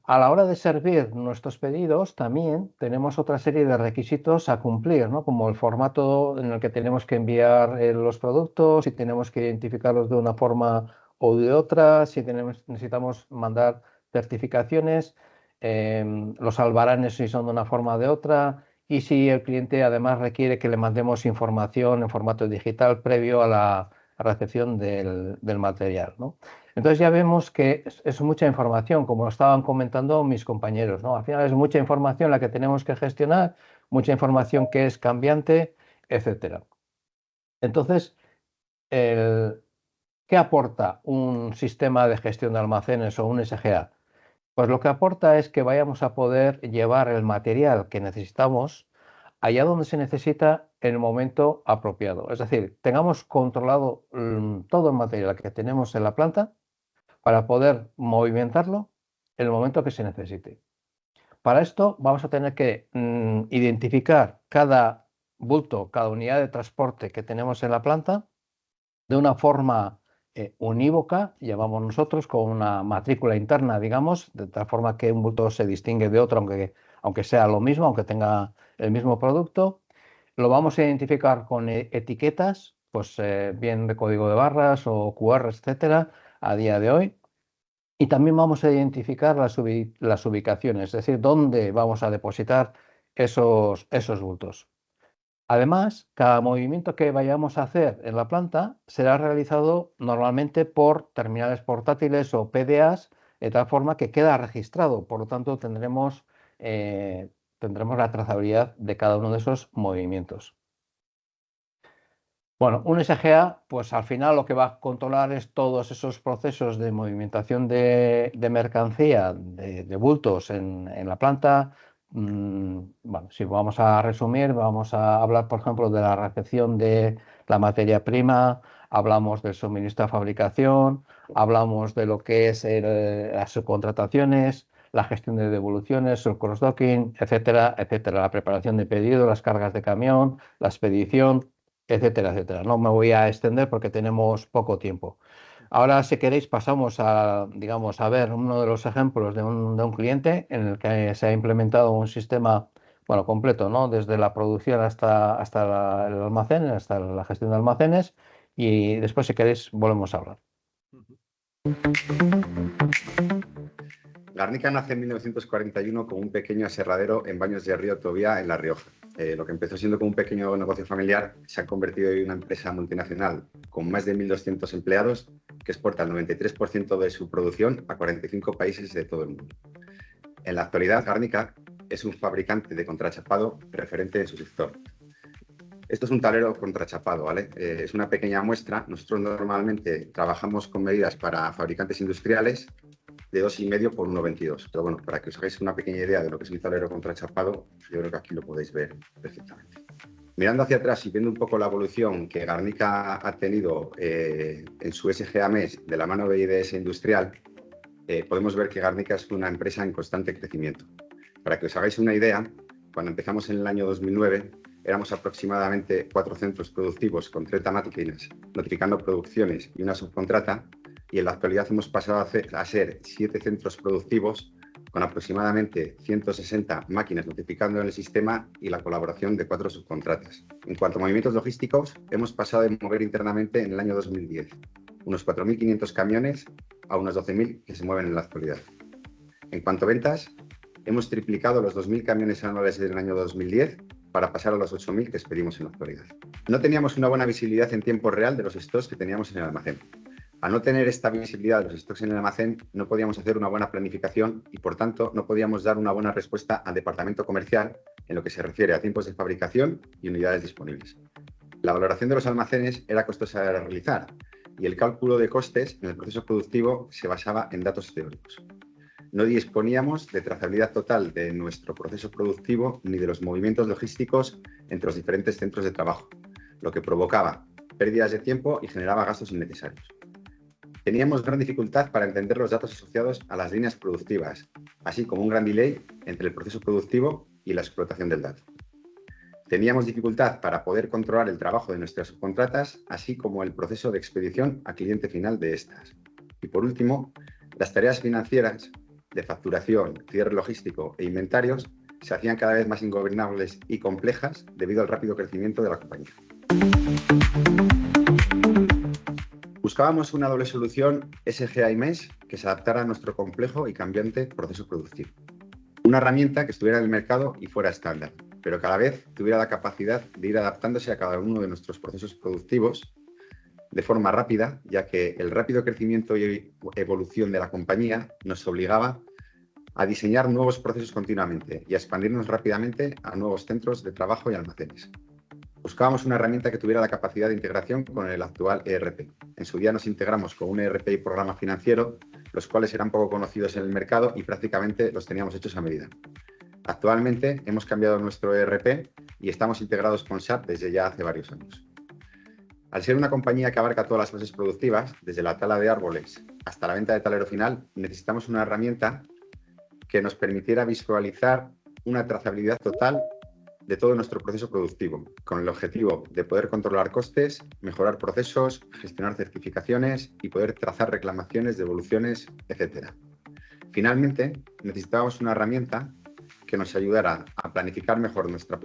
[SPEAKER 8] A la hora de servir nuestros pedidos también tenemos otra serie de requisitos a cumplir, ¿no? Como el formato en el que tenemos que enviar los productos, si tenemos que identificarlos de una forma o de otra, si necesitamos mandar certificaciones, los albaranes si son de una forma o de otra, y si el cliente además requiere que le mandemos información en formato digital previo a la recepción del material, ¿no? Entonces ya vemos que es mucha información, como estaban comentando mis compañeros, ¿no? Al final es mucha información la que tenemos que gestionar, mucha información que es cambiante, etcétera. Entonces, ¿qué aporta un sistema de gestión de almacenes o un SGA? Pues lo que aporta es que vayamos a poder llevar el material que necesitamos allá donde se necesita en el momento apropiado. Es decir, tengamos controlado todo el material que tenemos en la planta para poder movimentarlo en el momento que se necesite. Para esto vamos a tener que identificar cada bulto, cada unidad de transporte que tenemos en la planta de una forma unívoca, llamamos nosotros, con una matrícula interna, digamos, de tal forma que un bulto se distingue de otro, aunque sea lo mismo, aunque tenga el mismo producto. Lo vamos a identificar con etiquetas, pues bien de código de barras o QR, etcétera, a día de hoy. Y también vamos a identificar las ubicaciones, es decir, dónde vamos a depositar esos bultos. Además, cada movimiento que vayamos a hacer en la planta será realizado normalmente por terminales portátiles o PDAs, de tal forma que queda registrado. Por lo tanto, tendremos la trazabilidad de cada uno de esos movimientos. Bueno, un SGA, pues al final lo que va a controlar es todos esos procesos de movimentación de mercancía, de bultos en la planta. Bueno, si vamos a resumir, vamos a hablar, por ejemplo, de la recepción de la materia prima, hablamos del suministro a fabricación, hablamos de lo que es las subcontrataciones, la gestión de devoluciones, el cross-docking, etcétera, etcétera, la preparación de pedido, las cargas de camión, la expedición, etcétera, etcétera. No me voy a extender porque tenemos poco tiempo. Ahora, si queréis, pasamos a, digamos, a ver uno de los ejemplos de un cliente en el que se ha implementado un sistema, bueno, completo, ¿no? Desde la producción hasta el almacén, hasta la gestión de almacenes, y después, si queréis, volvemos a hablar.
[SPEAKER 9] Garnica nace en 1941 como un pequeño aserradero en Baños de Río Tobía, en La Rioja. Lo que empezó siendo como un pequeño negocio familiar se ha convertido en una empresa multinacional con más de 1.200 empleados que exporta el 93% de su producción a 45 países de todo el mundo. En la actualidad, Garnica es un fabricante de contrachapado referente en su sector. Esto es un tablero contrachapado, ¿vale? Es una pequeña muestra. Nosotros normalmente trabajamos con medidas para fabricantes industriales de 2,5 por 1,22. Pero bueno, para que os hagáis una pequeña idea de lo que es un tablero contrachapado, yo creo que aquí lo podéis ver perfectamente. Mirando hacia atrás y viendo un poco la evolución que Garnica ha tenido en su SGA MES de la mano de IDS Industrial, podemos ver que Garnica es una empresa en constante crecimiento. Para que os hagáis una idea, cuando empezamos en el año 2009, éramos aproximadamente 4 centros productivos con 30 máquinas, notificando producciones y una subcontrata, y en la actualidad hemos pasado a ser 7 centros productivos con aproximadamente 160 máquinas notificando en el sistema y la colaboración de 4 subcontratas. En cuanto a movimientos logísticos, hemos pasado de mover internamente en el año 2010 unos 4.500 camiones a unos 12.000 que se mueven en la actualidad. En cuanto a ventas, hemos triplicado los 2.000 camiones anuales del año 2010 para pasar a los 8.000 que expedimos en la actualidad. No teníamos una buena visibilidad en tiempo real de los stocks que teníamos en el almacén. Al no tener esta visibilidad de los stocks en el almacén, no podíamos hacer una buena planificación y, por tanto, no podíamos dar una buena respuesta al departamento comercial en lo que se refiere a tiempos de fabricación y unidades disponibles. La valoración de los almacenes era costosa de realizar y el cálculo de costes en el proceso productivo se basaba en datos teóricos. No disponíamos de trazabilidad total de nuestro proceso productivo ni de los movimientos logísticos entre los diferentes centros de trabajo, lo que provocaba pérdidas de tiempo y generaba gastos innecesarios. Teníamos gran dificultad para entender los datos asociados a las líneas productivas, así como un gran delay entre el proceso productivo y la explotación del dato. Teníamos dificultad para poder controlar el trabajo de nuestras subcontratas, así como el proceso de expedición a cliente final de estas. Y por último, las tareas financieras de facturación, cierre logístico e inventarios se hacían cada vez más ingobernables y complejas debido al rápido crecimiento de la compañía. Buscábamos una doble solución SGA y MES que se adaptara a nuestro complejo y cambiante proceso productivo. Una herramienta que estuviera en el mercado y fuera estándar, pero cada vez tuviera la capacidad de ir adaptándose a cada uno de nuestros procesos productivos de forma rápida, ya que el rápido crecimiento y evolución de la compañía nos obligaba a diseñar nuevos procesos continuamente y a expandirnos rápidamente a nuevos centros de trabajo y almacenes. Buscábamos una herramienta que tuviera la capacidad de integración con el actual ERP. En su día nos integramos con un ERP y programa financiero, los cuales eran poco conocidos en el mercado y prácticamente los teníamos hechos a medida. Actualmente hemos cambiado nuestro ERP y estamos integrados con SAP desde ya hace varios años. Al ser una compañía que abarca todas las fases productivas, desde la tala de árboles hasta la venta de talero final, necesitamos una herramienta que nos permitiera visualizar una trazabilidad total de todo nuestro proceso productivo, con el objetivo de poder controlar costes, mejorar procesos, gestionar certificaciones y poder trazar reclamaciones, devoluciones, etc. Finalmente, necesitábamos una herramienta que nos ayudara a planificar mejor nuestra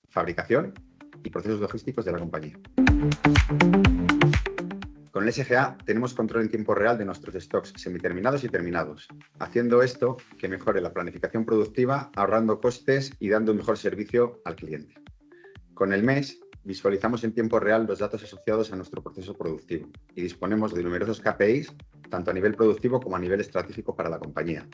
[SPEAKER 9] fabricación y procesos logísticos de la compañía. Con el SGA tenemos control en tiempo real de nuestros stocks semiterminados y terminados, haciendo esto que mejore la planificación productiva, ahorrando costes y dando un mejor servicio al cliente. Con el MES visualizamos en tiempo real los datos asociados a nuestro proceso productivo y disponemos de numerosos KPIs, tanto a nivel productivo como a nivel estratégico para la compañía.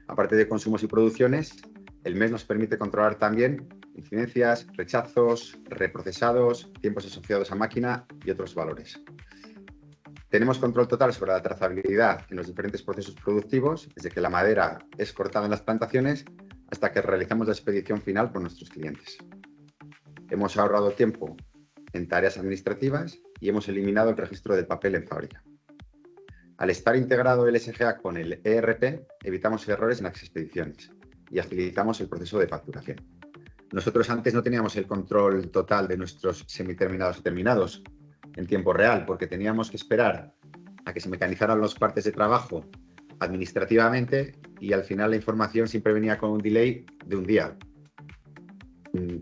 [SPEAKER 9] Aparte de consumos y producciones, el MES nos permite controlar también incidencias, rechazos, reprocesados, tiempos asociados a máquina y otros valores. Tenemos control total sobre la trazabilidad en los diferentes procesos productivos, desde que la madera es cortada en las plantaciones hasta que realizamos la expedición final con nuestros clientes. Hemos ahorrado tiempo en tareas administrativas y hemos eliminado el registro del papel en fábrica. Al estar integrado el SGA con el ERP, evitamos errores en las expediciones y agilizamos el proceso de facturación. Nosotros antes no teníamos el control total de nuestros semiterminados y terminados en tiempo real, porque teníamos que esperar a que se mecanizaran los partes de trabajo administrativamente y al final la información siempre venía con un delay de un día.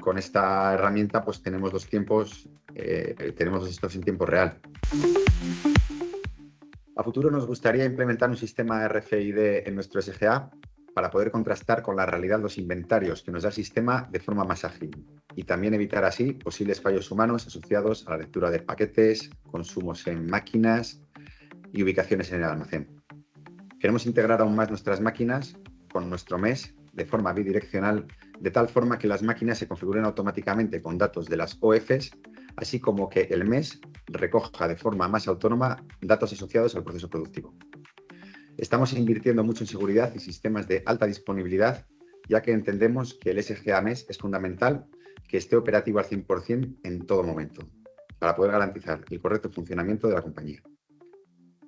[SPEAKER 9] Con esta herramienta pues tenemos los tiempos, tenemos los stocks en tiempo real. A futuro nos gustaría implementar un sistema RFID en nuestro SGA para poder contrastar con la realidad los inventarios que nos da el sistema de forma más ágil y también evitar así posibles fallos humanos asociados a la lectura de paquetes, consumos en máquinas y ubicaciones en el almacén. Queremos integrar aún más nuestras máquinas con nuestro MES de forma bidireccional, de tal forma que las máquinas se configuren automáticamente con datos de las OFs, así como que el MES recoja de forma más autónoma datos asociados al proceso productivo. Estamos invirtiendo mucho en seguridad y sistemas de alta disponibilidad, ya que entendemos que el SGA MES es fundamental que esté operativo al 100% en todo momento, para poder garantizar el correcto funcionamiento de la compañía.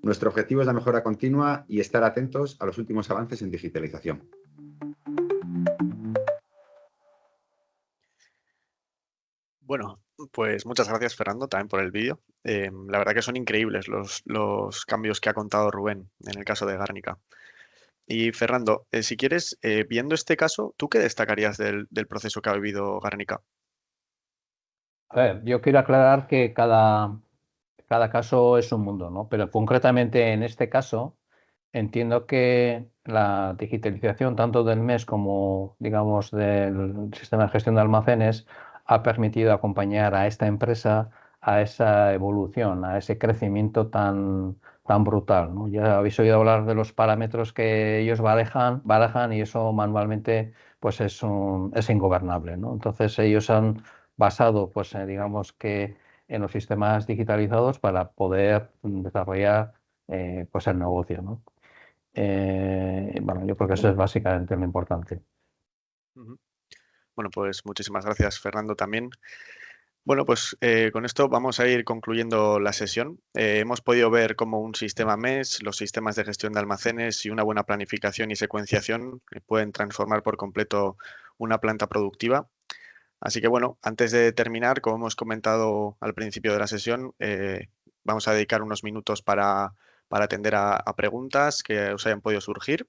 [SPEAKER 9] Nuestro objetivo es la mejora continua y estar atentos a los últimos avances en digitalización.
[SPEAKER 1] Bueno, pues muchas gracias, Fernando, también por el vídeo. La verdad que son increíbles los cambios que ha contado Rubén en el caso de Gárnica. Y Fernando, si quieres, viendo este caso, ¿tú qué destacarías del proceso que ha vivido Gárnica?
[SPEAKER 8] A ver, yo quiero aclarar que cada caso es un mundo, ¿no? Pero concretamente en este caso entiendo que la digitalización tanto del MES como, digamos, del sistema de gestión de almacenes ha permitido acompañar a esta empresa a esa evolución, a ese crecimiento tan brutal, ¿no? Ya habéis oído hablar de los parámetros que ellos barajan y eso manualmente pues es ingobernable, ¿no? Entonces ellos han basado, pues digamos que en los sistemas digitalizados para poder desarrollar pues el negocio, ¿no? Bueno, yo creo que eso es básicamente lo importante.
[SPEAKER 1] Bueno, pues muchísimas gracias, Fernando, también. Bueno, pues con esto vamos a ir concluyendo la sesión. Hemos podido ver cómo un sistema MES, los sistemas de gestión de almacenes y una buena planificación y secuenciación pueden transformar por completo una planta productiva. Así que bueno, antes de terminar, como hemos comentado al principio de la sesión, vamos a dedicar unos minutos para atender a preguntas que os hayan podido surgir.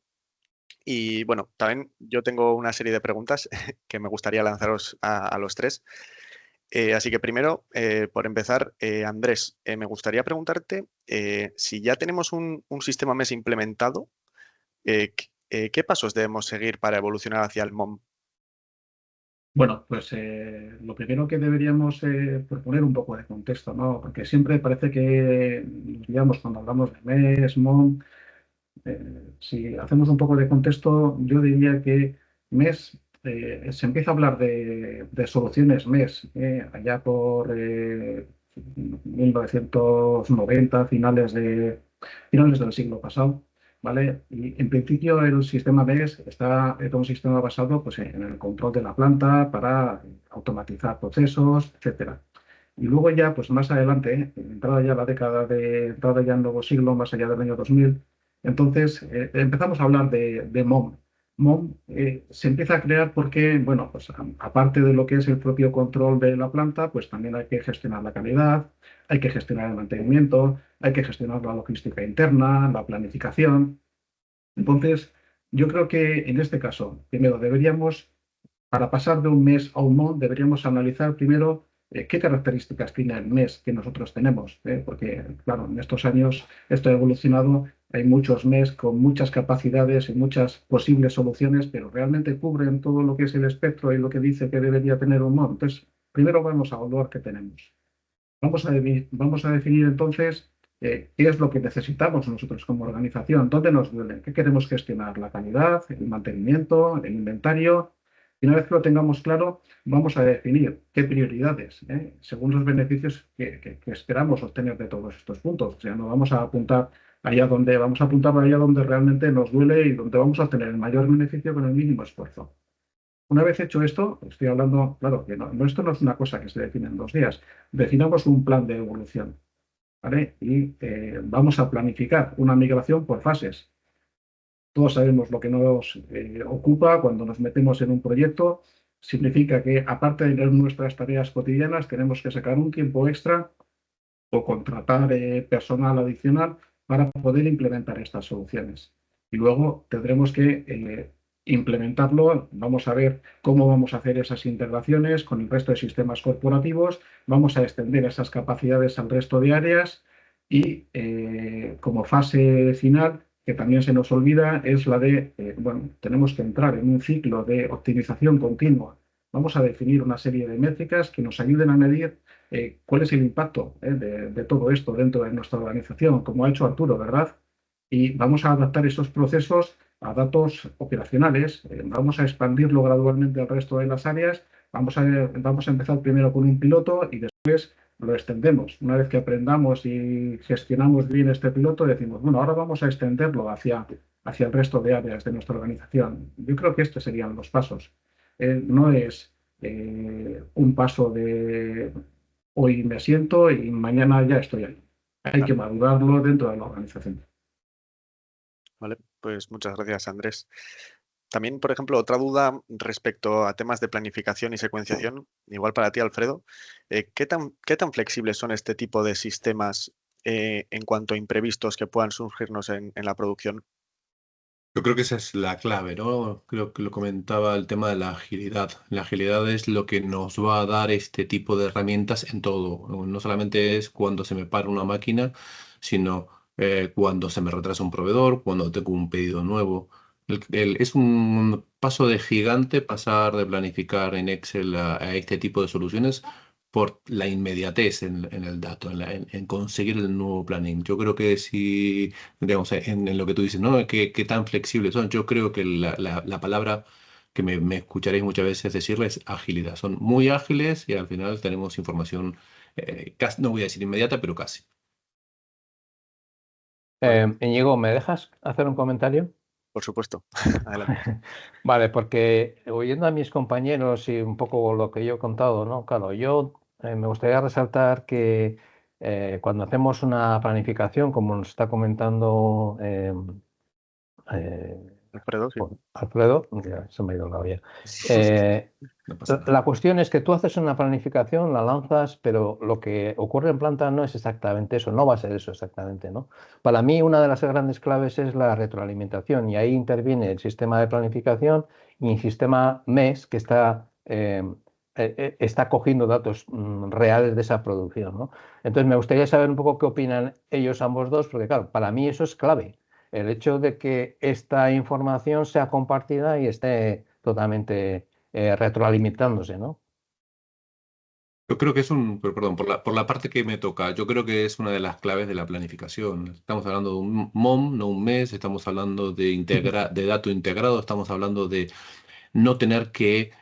[SPEAKER 1] Y bueno, también yo tengo una serie de preguntas que me gustaría lanzaros a los tres. Así que primero, por empezar, Andrés, me gustaría preguntarte si ya tenemos un sistema MES implementado, ¿qué pasos debemos seguir para evolucionar hacia el MOM?
[SPEAKER 2] Bueno, pues lo primero que deberíamos proponer un poco de contexto, ¿no? Porque siempre parece que nos guiamos cuando hablamos de MES, MOM. Si hacemos un poco de contexto, yo diría que MES, se empieza a hablar de soluciones MES allá por 1990, finales del siglo pasado, ¿vale? Y en principio el sistema MES era un sistema basado pues, en el control de la planta para automatizar procesos, etcétera. Y luego ya, pues más adelante, entrada ya la entrada ya el nuevo siglo, más allá del año 2000, entonces empezamos a hablar de MOM. MOM se empieza a crear porque, bueno, pues aparte de lo que es el propio control de la planta, pues también hay que gestionar la calidad, hay que gestionar el mantenimiento, hay que gestionar la logística interna, la planificación. Entonces, yo creo que en este caso, primero deberíamos para pasar de un mes a un MOM, deberíamos analizar primero qué características tiene el mes que nosotros tenemos, porque, claro, en estos años esto ha evolucionado, hay muchos MES con muchas capacidades y muchas posibles soluciones, pero realmente cubren todo lo que es el espectro y lo que dice que debería tener un MOM. Entonces, primero vamos a evaluar qué tenemos. Vamos a definir entonces qué es lo que necesitamos nosotros como organización, dónde nos duele, qué queremos gestionar, la calidad, el mantenimiento, el inventario. Y una vez que lo tengamos claro, vamos a definir qué prioridades, según los beneficios que esperamos obtener de todos estos puntos. O sea, no vamos a apuntar vamos a apuntar allá donde realmente nos duele y donde vamos a obtener el mayor beneficio con el mínimo esfuerzo. Una vez hecho esto, estoy hablando, claro, que esto no es una cosa que se define en 2 días. Definamos un plan de evolución, ¿vale? Y vamos a planificar una migración por fases. Todos sabemos lo que nos ocupa cuando nos metemos en un proyecto. Significa que, aparte de nuestras tareas cotidianas, tenemos que sacar un tiempo extra o contratar personal adicional para poder implementar estas soluciones. Y luego tendremos que implementarlo, vamos a ver cómo vamos a hacer esas integraciones con el resto de sistemas corporativos, vamos a extender esas capacidades al resto de áreas y como fase final, que también se nos olvida, es la de, bueno, tenemos que entrar en un ciclo de optimización continua. Vamos a definir una serie de métricas que nos ayuden a medir cuál es el impacto de todo esto dentro de nuestra organización, como ha hecho Arturo, ¿verdad? Y vamos a adaptar esos procesos a datos operacionales, vamos a expandirlo gradualmente al resto de las áreas, vamos a empezar primero con un piloto y después lo extendemos. Una vez que aprendamos y gestionamos bien este piloto, decimos, bueno, ahora vamos a extenderlo hacia el resto de áreas de nuestra organización. Yo creo que estos serían los pasos. No es un paso de hoy me siento y mañana ya estoy ahí. Hay que madurarlo dentro de la organización.
[SPEAKER 1] Vale, pues muchas gracias, Andrés. También, por ejemplo, otra duda respecto a temas de planificación y secuenciación, igual para ti, Alfredo, ¿qué tan flexibles son este tipo de sistemas en cuanto a imprevistos que puedan surgirnos en la producción?
[SPEAKER 3] Yo creo que esa es la clave, ¿no? Creo que lo comentaba el tema de la agilidad. La agilidad es lo que nos va a dar este tipo de herramientas en todo. No solamente es cuando se me para una máquina, sino cuando se me retrasa un proveedor, cuando tengo un pedido nuevo. Es un paso de gigante pasar de planificar en Excel a este tipo de soluciones por la inmediatez en el dato, en conseguir el nuevo planning. Yo creo que si, digamos, en lo que tú dices, ¿no? ¿Qué tan flexibles son? Yo creo que la palabra que me escucharéis muchas veces decirles es agilidad. Son muy ágiles y al final tenemos información, casi, no voy a decir inmediata, pero casi.
[SPEAKER 8] Íñigo, ¿me dejas hacer un comentario?
[SPEAKER 1] Por supuesto. Adelante.
[SPEAKER 8] Vale, porque oyendo a mis compañeros y un poco lo que yo he contado, ¿no? Claro, yo me gustaría resaltar que cuando hacemos una planificación, como nos está comentando
[SPEAKER 1] Alfredo, sí.
[SPEAKER 8] Alfredo, ya se me ha ido la olla.
[SPEAKER 3] No pasa nada.
[SPEAKER 8] La cuestión es que tú haces una planificación, la lanzas, pero lo que ocurre en planta no es exactamente eso, no va a ser eso exactamente, ¿no? Para mí, una de las grandes claves es la retroalimentación, y ahí interviene el sistema de planificación y el sistema MES, que está cogiendo datos reales de esa producción, ¿no? Entonces, me gustaría saber un poco qué opinan ellos ambos dos, porque claro, para mí eso es clave. El hecho de que esta información sea compartida y esté totalmente retroalimentándose, ¿no?
[SPEAKER 3] Yo creo que es perdón, por la parte que me toca, yo creo que es una de las claves de la planificación. Estamos hablando de un MOM, no un mes, estamos hablando de dato integrado, estamos hablando de no tener que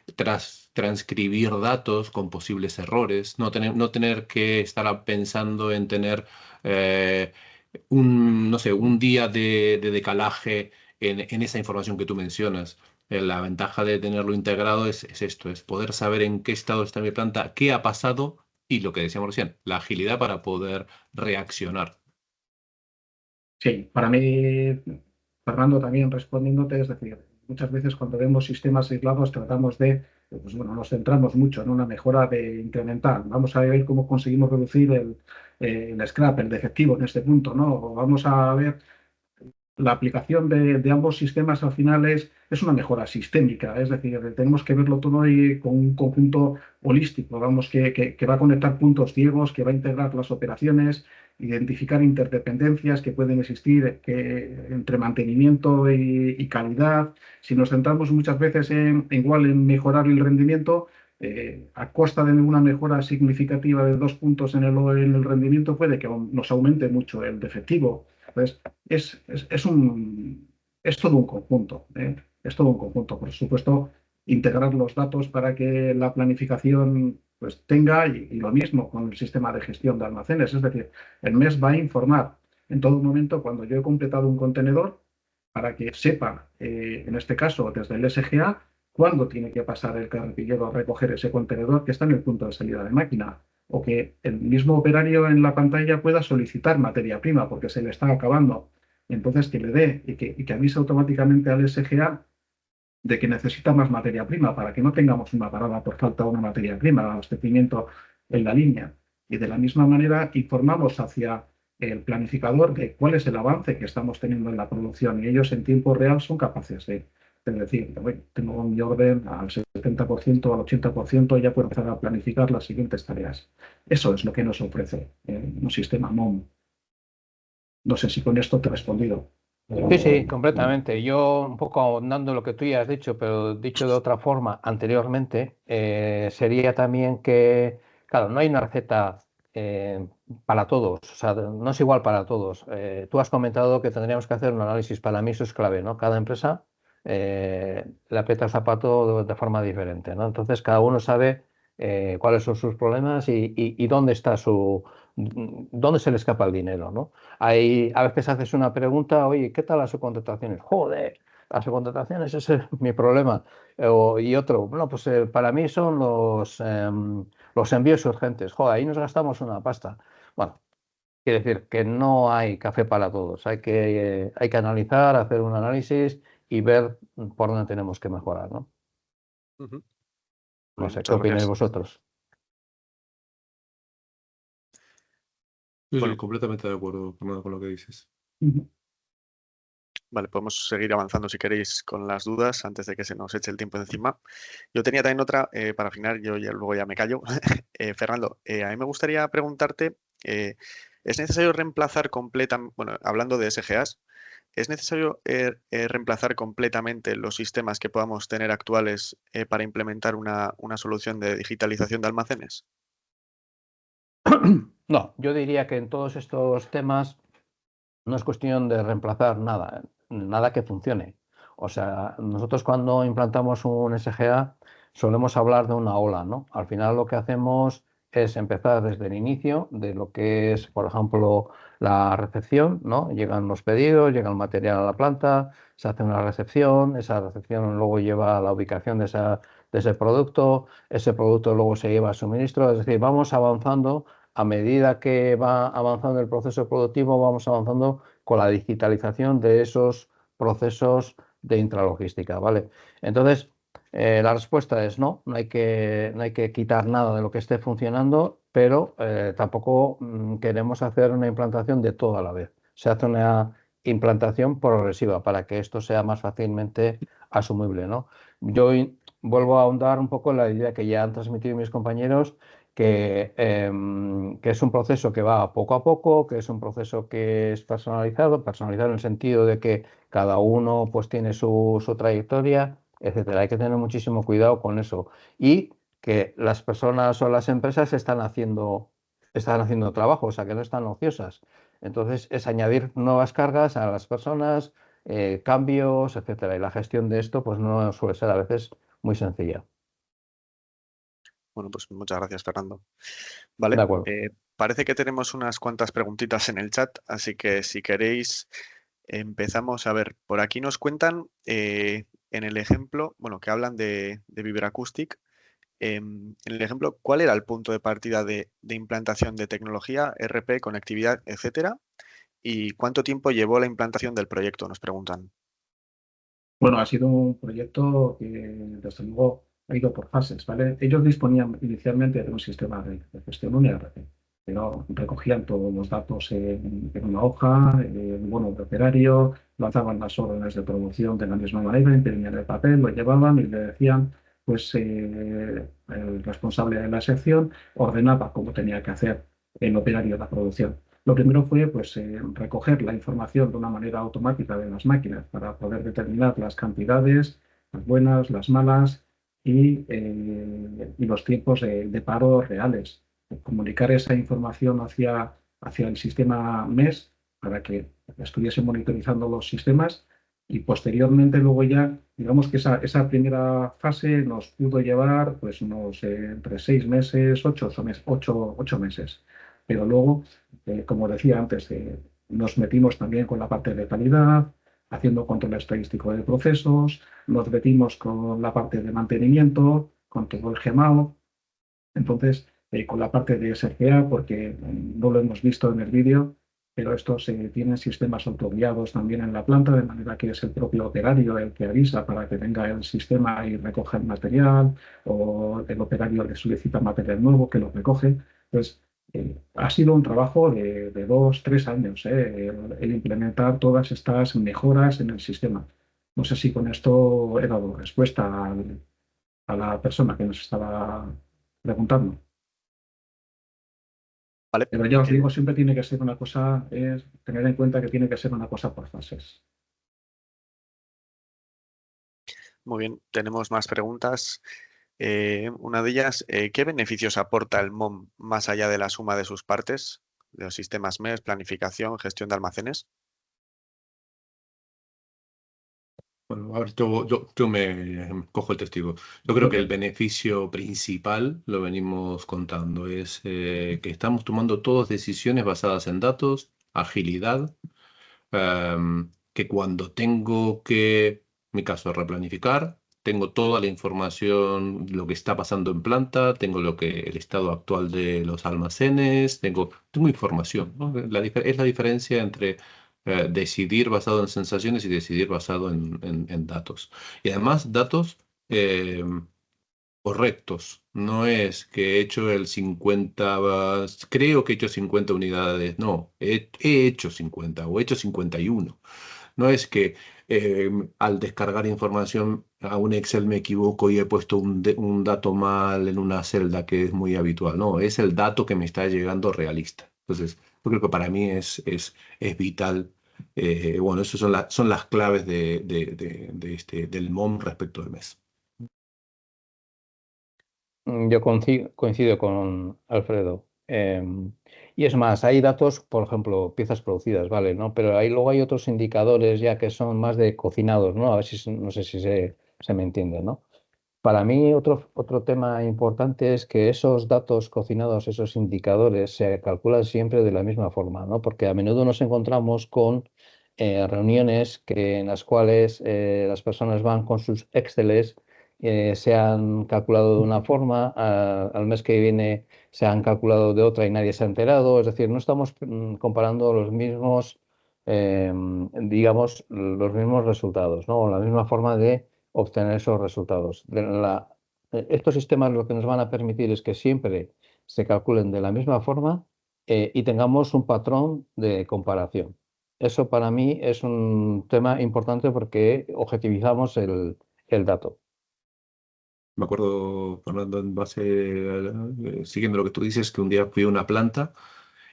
[SPEAKER 3] transcribir datos con posibles errores, no tener que estar pensando en tener no sé, un día de decalaje en esa información que tú mencionas. La ventaja de tenerlo integrado es esto, es poder saber en qué estado está mi planta, qué ha pasado y lo que decíamos recién, la agilidad para poder reaccionar.
[SPEAKER 2] Sí, para mí, Fernando, también respondiéndote, es decir, muchas veces cuando vemos sistemas aislados tratamos de, pues bueno, nos centramos mucho en una mejora de incremental. Vamos a ver cómo conseguimos reducir el scrap, el defectivo en este punto, ¿no? O vamos a ver la aplicación de ambos sistemas al final es una mejora sistémica, es decir, tenemos que verlo todo ahí con un conjunto holístico, vamos, que va a conectar puntos ciegos, que va a integrar las operaciones, identificar interdependencias que pueden existir entre mantenimiento y calidad. Si nos centramos muchas veces igual en mejorar el rendimiento, a costa de una mejora significativa de 2 puntos en el rendimiento, puede que nos aumente mucho el defectivo. Entonces, es todo un conjunto, ¿eh? Es todo un conjunto. Por supuesto, integrar los datos para que la planificación pues, tenga, y lo mismo con el sistema de gestión de almacenes. Es decir, el MES va a informar en todo momento cuando yo he completado un contenedor para que sepa, en este caso desde el SGA, cuándo tiene que pasar el carretillero a recoger ese contenedor que está en el punto de salida de máquina, o que el mismo operario en la pantalla pueda solicitar materia prima porque se le está acabando. Entonces, que le dé y que avise automáticamente al SGA de que necesita más materia prima para que no tengamos una parada por falta de una materia prima, de abastecimiento en la línea. Y de la misma manera informamos hacia el planificador de cuál es el avance que estamos teniendo en la producción, y ellos en tiempo real son capaces de decir, tengo mi orden al 70%, al 80%, ya puedo empezar a planificar las siguientes tareas. Eso es lo que nos ofrece un sistema MOM. No sé si con esto te he respondido.
[SPEAKER 8] Sí, sí, completamente. Yo un poco ahondando lo que tú ya has dicho, pero dicho de otra forma anteriormente, sería también que, claro, no hay una receta para todos, o sea, no es igual para todos. Tú has comentado que tendríamos que hacer un análisis, para mí eso es clave, ¿no? Cada empresa le aprieta el zapato de forma diferente, ¿no? Entonces cada uno sabe cuáles son sus problemas y dónde está dónde se le escapa el dinero, ¿no? A veces haces una pregunta, oye, ¿qué tal las subcontrataciones? Joder, las subcontrataciones, ese es mi problema. Y otro, bueno, pues para mí son los envíos urgentes. Joder, ahí nos gastamos una pasta. Bueno, quiere decir que no hay café para todos. Hay que analizar, hacer un análisis y ver por dónde tenemos que mejorar, ¿no?
[SPEAKER 1] Ujú.
[SPEAKER 8] No sé, ¿qué
[SPEAKER 1] Muchas
[SPEAKER 8] opináis
[SPEAKER 1] gracias.
[SPEAKER 8] vosotros?
[SPEAKER 3] Yo
[SPEAKER 1] Bueno.
[SPEAKER 3] estoy completamente de acuerdo con lo que dices.
[SPEAKER 1] Vale, podemos seguir avanzando si queréis con las dudas antes de que se nos eche el tiempo encima. Yo tenía también otra, para afinar, luego ya me callo. Fernando, a mí me gustaría preguntarte, ¿es necesario reemplazar completamente, bueno, hablando de SGAs, ¿es necesario reemplazar completamente los sistemas que podamos tener actuales para implementar una solución de digitalización de almacenes?
[SPEAKER 8] No, yo diría que en todos estos temas no es cuestión de reemplazar nada que funcione. O sea, nosotros cuando implantamos un SGA solemos hablar de una ola, ¿no? Al final lo que hacemos es empezar desde el inicio de lo que es, por ejemplo, la recepción, ¿no? Llegan los pedidos, llega el material a la planta, se hace una recepción, esa recepción luego lleva a la ubicación de ese producto luego se lleva a suministro, es decir, vamos avanzando. A medida que va avanzando el proceso productivo, vamos avanzando con la digitalización de esos procesos de intralogística, ¿vale? Entonces, la respuesta es no hay que quitar nada de lo que esté funcionando, pero tampoco queremos hacer una implantación de todo a la vez. Se hace una implantación progresiva para que esto sea más fácilmente asumible, ¿no? Yo vuelvo a ahondar un poco en la idea que ya han transmitido mis compañeros, que es un proceso que va poco a poco, que es un proceso que es personalizado en el sentido de que cada uno pues tiene su trayectoria, etcétera. Hay que tener muchísimo cuidado con eso y que las personas o las empresas están haciendo trabajo, o sea, que no están ociosas. Entonces, es añadir nuevas cargas a las personas, cambios, etcétera. Y la gestión de esto pues no suele ser a veces muy sencilla.
[SPEAKER 1] Bueno, pues muchas gracias, Fernando.
[SPEAKER 8] De
[SPEAKER 1] Vale,
[SPEAKER 8] acuerdo.
[SPEAKER 1] parece que tenemos unas cuantas preguntitas en el chat, así que si queréis empezamos. A ver, por aquí nos cuentan en el ejemplo, bueno, que hablan de Viberacoustic. En el ejemplo, ¿cuál era el punto de partida de implantación de tecnología, RP, conectividad, etcétera? ¿Y cuánto tiempo llevó la implantación del proyecto? Nos preguntan.
[SPEAKER 2] Bueno, ha sido un proyecto que, desde luego, ha ido por fases, ¿vale? Ellos disponían inicialmente de un sistema de gestión, un ERP, pero recogían todos los datos en una hoja, bueno, de operario, lanzaban las órdenes de producción de la misma manera, imprimían el papel, lo llevaban y le decían, pues, el responsable de la sección ordenaba cómo tenía que hacer el operario la producción. Lo primero fue pues, recoger la información de una manera automática de las máquinas para poder determinar las cantidades, las buenas, las malas y los tiempos de paro reales. Comunicar esa información hacia el sistema MES para que estuviese monitorizando los sistemas y posteriormente luego ya, digamos que esa primera fase nos pudo llevar pues entre 6 meses, 8 meses. Pero luego como decía antes, nos metimos también con la parte de calidad, haciendo control estadístico de procesos, nos metimos con la parte de mantenimiento, con todo el GMAO, entonces con la parte de SGA, porque no lo hemos visto en el vídeo, pero estos tienen sistemas autoguiados también en la planta, de manera que es el propio operario el que avisa para que venga el sistema y recoja el material, o el operario le solicita material nuevo que lo recoge. Entonces, ha sido un trabajo de 2, 3 años, el implementar todas estas mejoras en el sistema. No sé si con esto he dado respuesta a la persona que nos estaba preguntando.
[SPEAKER 1] Vale.
[SPEAKER 2] Pero ya os digo, siempre tiene que ser una cosa, es tener en cuenta que tiene que ser una cosa por fases.
[SPEAKER 1] Muy bien, tenemos más preguntas. Una de ellas, ¿qué beneficios aporta el MOM más allá de la suma de sus partes, de los sistemas MES, planificación, gestión de almacenes?
[SPEAKER 3] Bueno, a ver, yo me cojo el testigo. Yo creo que el beneficio principal, lo venimos contando, es que estamos tomando todas decisiones basadas en datos, agilidad, que cuando tengo que, en mi caso, replanificar, tengo toda la información, lo que está pasando en planta, tengo el estado actual de los almacenes, tengo información, ¿no? Es la diferencia entre decidir basado en sensaciones y decidir basado en datos. Y además, datos correctos. No es que he hecho el 50, creo que he hecho 50 unidades. No, he hecho 50 o he hecho 51. No es que al descargar información a un Excel me equivoco y he puesto un dato mal en una celda que es muy habitual. No, es el dato que me está llegando realista. Entonces, yo creo que para mí es vital. Bueno, esas son las claves del MOM respecto del MES.
[SPEAKER 8] Yo coincido con Alfredo. Y es más, hay datos, por ejemplo, piezas producidas, ¿vale? ¿No? Pero luego hay otros indicadores ya que son más de cocinados, ¿no? A ver si, no sé si se me entiende, ¿no? Para mí, otro tema importante es que esos datos cocinados, esos indicadores, se calculan siempre de la misma forma, ¿no? Porque a menudo nos encontramos con reuniones en las cuales las personas van con sus Exceles, se han calculado de una forma, al mes que viene se han calculado de otra y nadie se ha enterado. Es decir, no estamos comparando los mismos digamos, los mismos resultados, ¿no? O la misma forma de obtener esos resultados. Estos sistemas lo que nos van a permitir es que siempre se calculen de la misma forma y tengamos un patrón de comparación. Eso para mí es un tema importante porque objetivizamos el dato.
[SPEAKER 3] Me acuerdo, Fernando, en base, siguiendo lo que tú dices, que un día fui a una planta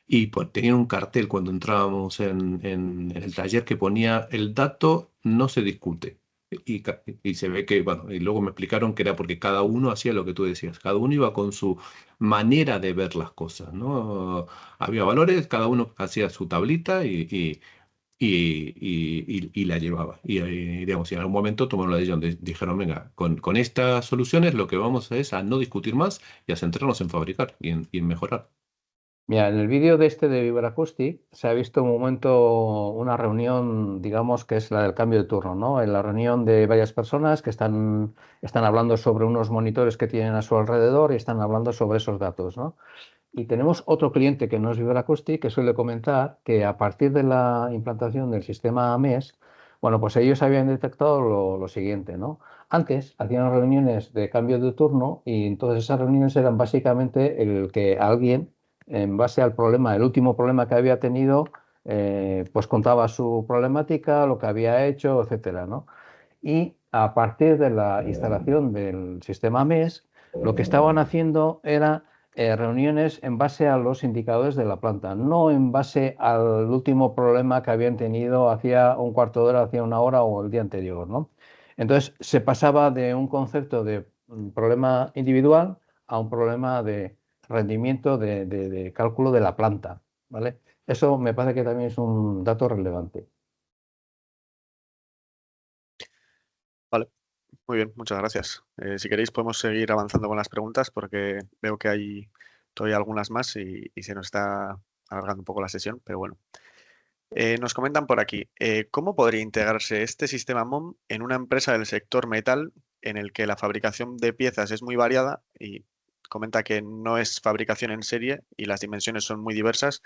[SPEAKER 3] y pues, tenían un cartel cuando entrábamos en el taller que ponía el dato no se discute. Y se ve que, bueno, y luego me explicaron que era porque cada uno hacía lo que tú decías, cada uno iba con su manera de ver las cosas, ¿no? Había valores, cada uno hacía su tablita y la llevaba. Digamos, y en algún momento tomaron la decisión, dijeron, venga, con estas soluciones lo que vamos a es a no discutir más y a centrarnos en fabricar y en mejorar.
[SPEAKER 8] Mira, en el vídeo de Viberacoustic se ha visto un momento, una reunión, digamos, que es la del cambio de turno, ¿no? En la reunión de varias personas que están hablando sobre unos monitores que tienen a su alrededor y están hablando sobre esos datos, ¿no? Y tenemos otro cliente que no es Viberacoustic que suele comentar que a partir de la implantación del sistema MES, bueno, pues ellos habían detectado lo siguiente, ¿no? Antes hacían reuniones de cambio de turno y entonces esas reuniones eran básicamente el que alguien, en base al problema, el último problema que había tenido, pues contaba su problemática, lo que había hecho, etcétera, ¿no? Y a partir de la instalación del sistema MES, lo que estaban haciendo era reuniones en base a los indicadores de la planta, no en base al último problema que habían tenido hacía un cuarto de hora, hacía una hora o el día anterior, ¿no? Entonces se pasaba de un concepto de problema individual a un problema de rendimiento de cálculo de la planta, ¿vale? Eso me parece que también es un dato relevante.
[SPEAKER 1] Vale, muy bien, muchas gracias. Si queréis podemos seguir avanzando con las preguntas porque veo que hay todavía algunas más y se nos está alargando un poco la sesión, pero bueno. Nos comentan por aquí, ¿cómo podría integrarse este sistema MOM en una empresa del sector metal en el que la fabricación de piezas es muy variada y comenta que no es fabricación en serie y las dimensiones son muy diversas,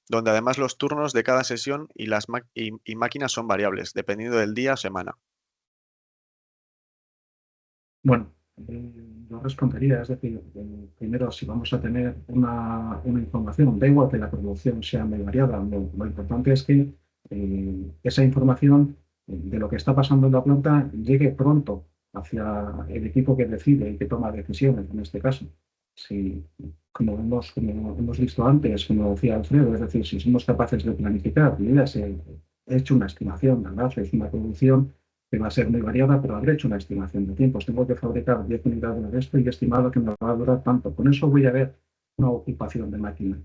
[SPEAKER 1] donde además los turnos de cada sesión y las máquinas son variables, dependiendo del día o semana?
[SPEAKER 2] Bueno, yo respondería, es decir, primero, si vamos a tener una información, da igual que la producción sea muy variada, lo importante es que esa información de lo que está pasando en la planta llegue pronto hacia el equipo que decide y que toma decisiones, en este caso. Si, como hemos visto antes, como decía Alfredo, es decir, si somos capaces de planificar, he hecho una estimación, ¿verdad? Es una producción que va a ser muy variada, pero habré hecho una estimación de tiempos. Tengo que fabricar 10 unidades de esto y he estimado que me va a durar tanto. Con eso voy a ver una ocupación de máquina.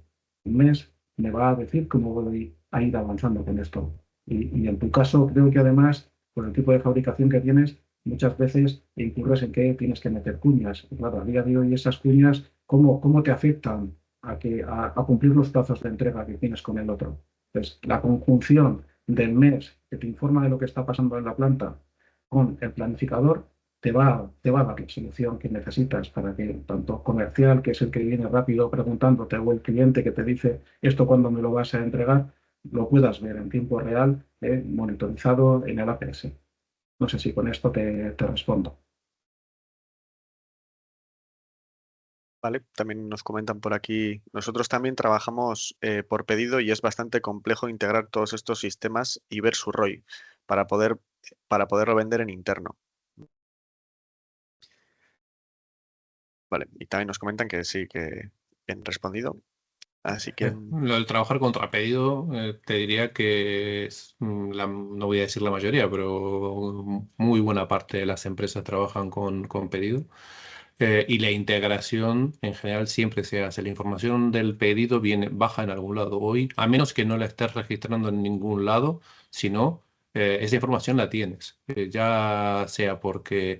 [SPEAKER 2] Un mes me va a decir cómo voy a ir avanzando con esto. Y en tu caso, creo que además, por el tipo de fabricación que tienes, muchas veces incurres en que tienes que meter cuñas. Y claro, a día de hoy esas cuñas, ¿cómo te afectan a cumplir los plazos de entrega que tienes con el otro? Entonces, la conjunción del mes que te informa de lo que está pasando en la planta con el planificador te va a dar la solución que necesitas para que tanto comercial, que es el que viene rápido preguntándote, o el cliente que te dice esto cuándo me lo vas a entregar, lo puedas ver en tiempo real, monitorizado en el APS. No sé si con esto te respondo.
[SPEAKER 1] Vale, también nos comentan por aquí, nosotros también trabajamos por pedido y es bastante complejo integrar todos estos sistemas y ver su ROI para poderlo vender en interno. Vale, y también nos comentan que sí, que bien respondido. Así que
[SPEAKER 3] Lo del trabajar contra pedido, te diría que es, no voy a decir la mayoría, pero muy buena parte de las empresas trabajan con pedido. Y la integración en general siempre se hace. La información del pedido baja en algún lado hoy, a menos que no la estés registrando en ningún lado, sino esa información la tienes. Ya sea porque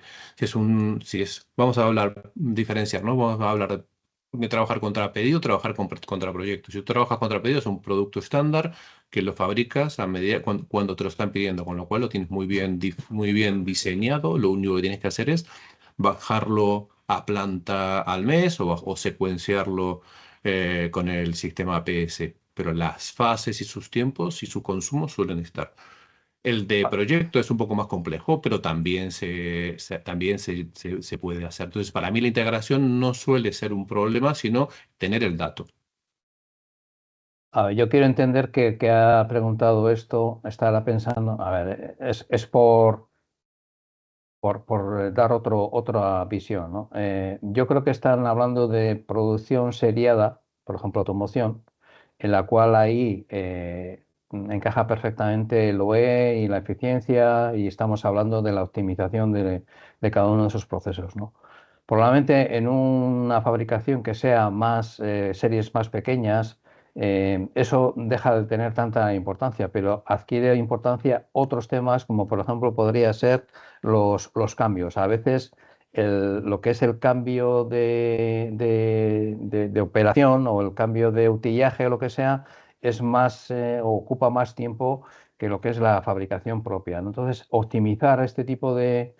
[SPEAKER 3] vamos a diferenciar, ¿no? Vamos a hablar de trabajar contra pedido, trabajar contra proyectos. Si tú trabajas contra pedido es un producto estándar que lo fabricas a medida cuando te lo están pidiendo, con lo cual lo tienes muy bien diseñado. Lo único que tienes que hacer es bajarlo a planta al mes o secuenciarlo con el sistema APS. pero las fases y sus tiempos y su consumo suelen estar. El de proyecto es un poco más complejo, pero también se puede hacer. Entonces, para mí la integración no suele ser un problema, sino tener el dato.
[SPEAKER 8] A ver, yo quiero entender que ha preguntado esto, estará pensando, a ver, es por dar otra visión, ¿no? Yo creo que están hablando de producción seriada, por ejemplo, automoción, en la cual ahí encaja perfectamente el OE y la eficiencia, y estamos hablando de la optimización de cada uno de esos procesos, ¿no? Probablemente en una fabricación que sea más series más pequeñas, eso deja de tener tanta importancia, pero adquiere importancia otros temas, como por ejemplo podría ser los cambios. A veces lo que es el cambio de operación o el cambio de utillaje o lo que sea es más, ocupa más tiempo que lo que es la fabricación propia, ¿no? Entonces, optimizar este tipo de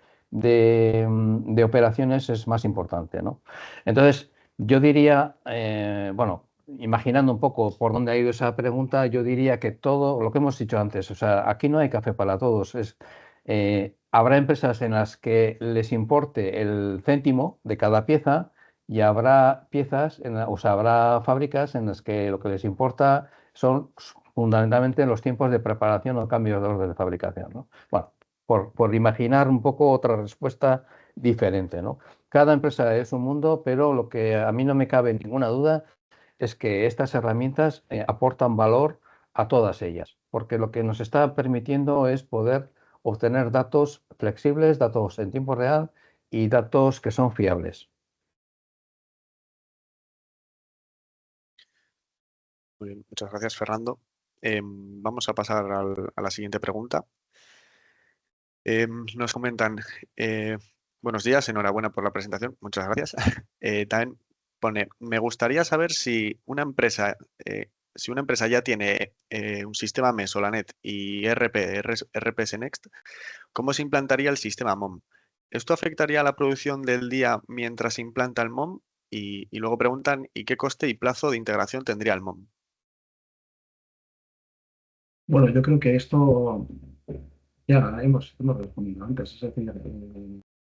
[SPEAKER 8] operaciones es más importante, ¿no? Entonces, yo diría, bueno, imaginando un poco por dónde ha ido esa pregunta, yo diría que todo lo que hemos dicho antes, o sea, aquí no hay café para todos. Habrá empresas en las que les importe el céntimo de cada pieza y habrá piezas, o sea, habrá fábricas en las que lo que les importa son fundamentalmente los tiempos de preparación o cambios de orden de fabricación, ¿no? Bueno, por imaginar un poco otra respuesta diferente, ¿no? Cada empresa es un mundo, pero lo que a mí no me cabe ninguna duda es que estas herramientas aportan valor a todas ellas, porque lo que nos está permitiendo es poder obtener datos flexibles, datos en tiempo real y datos que son fiables.
[SPEAKER 1] Muy bien, muchas gracias, Fernando. Vamos a pasar a la siguiente pregunta. Nos comentan, buenos días, enhorabuena por la presentación, muchas gracias. También pone, me gustaría saber si una empresa ya tiene un sistema MES, Solanet y RPS Next, ¿cómo se implantaría el sistema MOM? ¿Esto afectaría a la producción del día mientras se implanta el MOM? Y luego preguntan, ¿y qué coste y plazo de integración tendría el MOM?
[SPEAKER 2] Bueno, yo creo que esto ya hemos respondido antes. Es decir,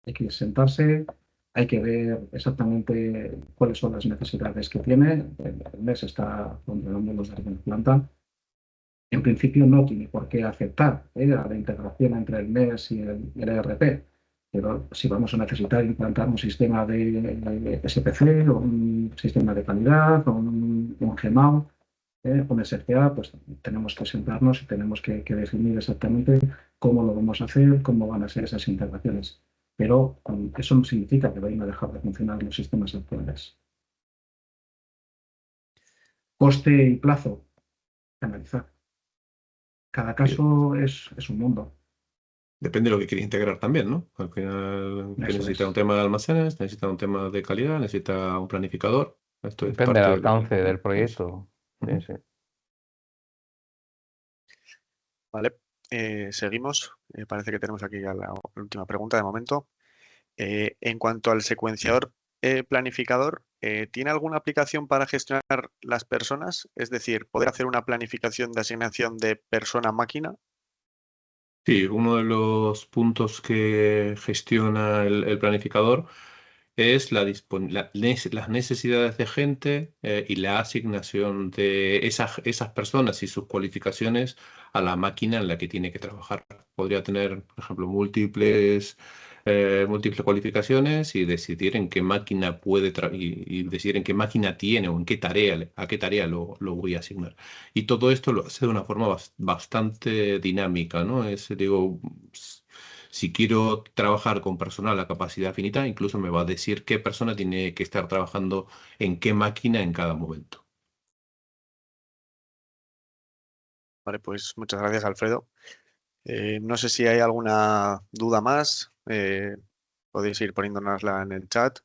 [SPEAKER 2] hay que sentarse, hay que ver exactamente cuáles son las necesidades que tiene. El MES está controlando los datos de la planta. En principio no tiene por qué afectar a la integración entre el MES y el ERP. Pero si vamos a necesitar implantar un sistema de SPC o un sistema de calidad o un GMAO, con SFA, pues tenemos que sentarnos y tenemos que definir exactamente cómo lo vamos a hacer, cómo van a ser esas integraciones. Pero eso no significa que vayan a dejar de funcionar los sistemas actuales. Coste y plazo, analizar. Cada caso es un mundo.
[SPEAKER 3] Depende de lo que quieras integrar también, ¿no? Al final, que
[SPEAKER 2] Eso
[SPEAKER 3] necesita
[SPEAKER 2] es.
[SPEAKER 3] un tema de almacenes, necesita un tema de calidad, necesita un planificador. Esto es
[SPEAKER 8] Depende del
[SPEAKER 3] parte de lo
[SPEAKER 8] alcance
[SPEAKER 3] que...
[SPEAKER 8] del proyecto. Sí, sí.
[SPEAKER 1] Vale, seguimos. Parece que tenemos aquí ya la última pregunta de momento. En cuanto al secuenciador planificador, ¿tiene alguna aplicación para gestionar las personas? Es decir, poder hacer una planificación de asignación de persona-máquina.
[SPEAKER 3] Sí, uno de los puntos que gestiona el planificador es las necesidades de gente y la asignación de esas personas y sus cualificaciones a la máquina en la que tiene que trabajar. Podría tener, por ejemplo, múltiples cualificaciones y decidir en qué máquina y decidir en qué máquina tiene o en qué tarea, a qué tarea lo voy a asignar. Y todo esto lo hace de una forma bastante dinámica, ¿no? Digo, si quiero trabajar con personal a capacidad finita, incluso me va a decir qué persona tiene que estar trabajando en qué máquina en cada momento.
[SPEAKER 1] Vale, pues muchas gracias, Alfredo. No sé si hay alguna duda más. Podéis ir poniéndonosla en el chat.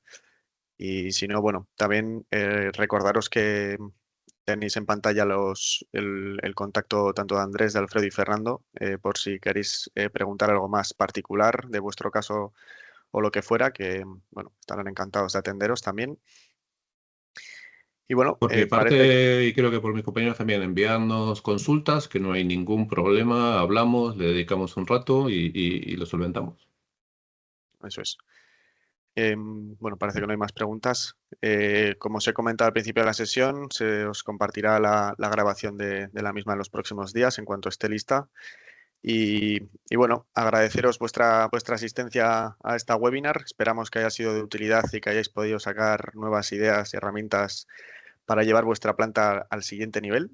[SPEAKER 1] Y si no, bueno, también recordaros que tenéis en pantalla el contacto tanto de Andrés, de Alfredo y Fernando, por si queréis preguntar algo más particular de vuestro caso o lo que fuera, que bueno, estarán encantados de atenderos también. Y bueno,
[SPEAKER 3] Por mi
[SPEAKER 1] parece
[SPEAKER 3] parte, y creo que por mis compañeros también, enviarnos consultas, que no hay ningún problema, hablamos, le dedicamos un rato y lo solventamos.
[SPEAKER 1] eso es. Bueno, parece que no hay más preguntas. Como os he comentado al principio de la sesión, se os compartirá la grabación de la misma en los próximos días en cuanto esté lista. Y bueno, agradeceros vuestra asistencia a esta webinar. Esperamos que haya sido de utilidad y que hayáis podido sacar nuevas ideas y herramientas para llevar vuestra planta al siguiente nivel.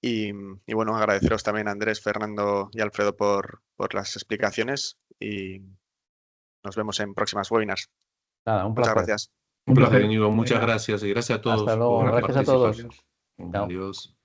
[SPEAKER 1] Y bueno, agradeceros también a Andrés, Fernando y Alfredo por las explicaciones y nos vemos en próximas webinars.
[SPEAKER 8] Nada, un
[SPEAKER 1] Muchas
[SPEAKER 8] placer.
[SPEAKER 1] gracias.
[SPEAKER 3] Un placer,
[SPEAKER 2] placer.
[SPEAKER 3] Íñigo. Muchas
[SPEAKER 2] Venga.
[SPEAKER 3] gracias y gracias a todos
[SPEAKER 8] Hasta luego.
[SPEAKER 3] por
[SPEAKER 8] Gracias a
[SPEAKER 3] participar.
[SPEAKER 8] todos. Chao.
[SPEAKER 3] Adiós.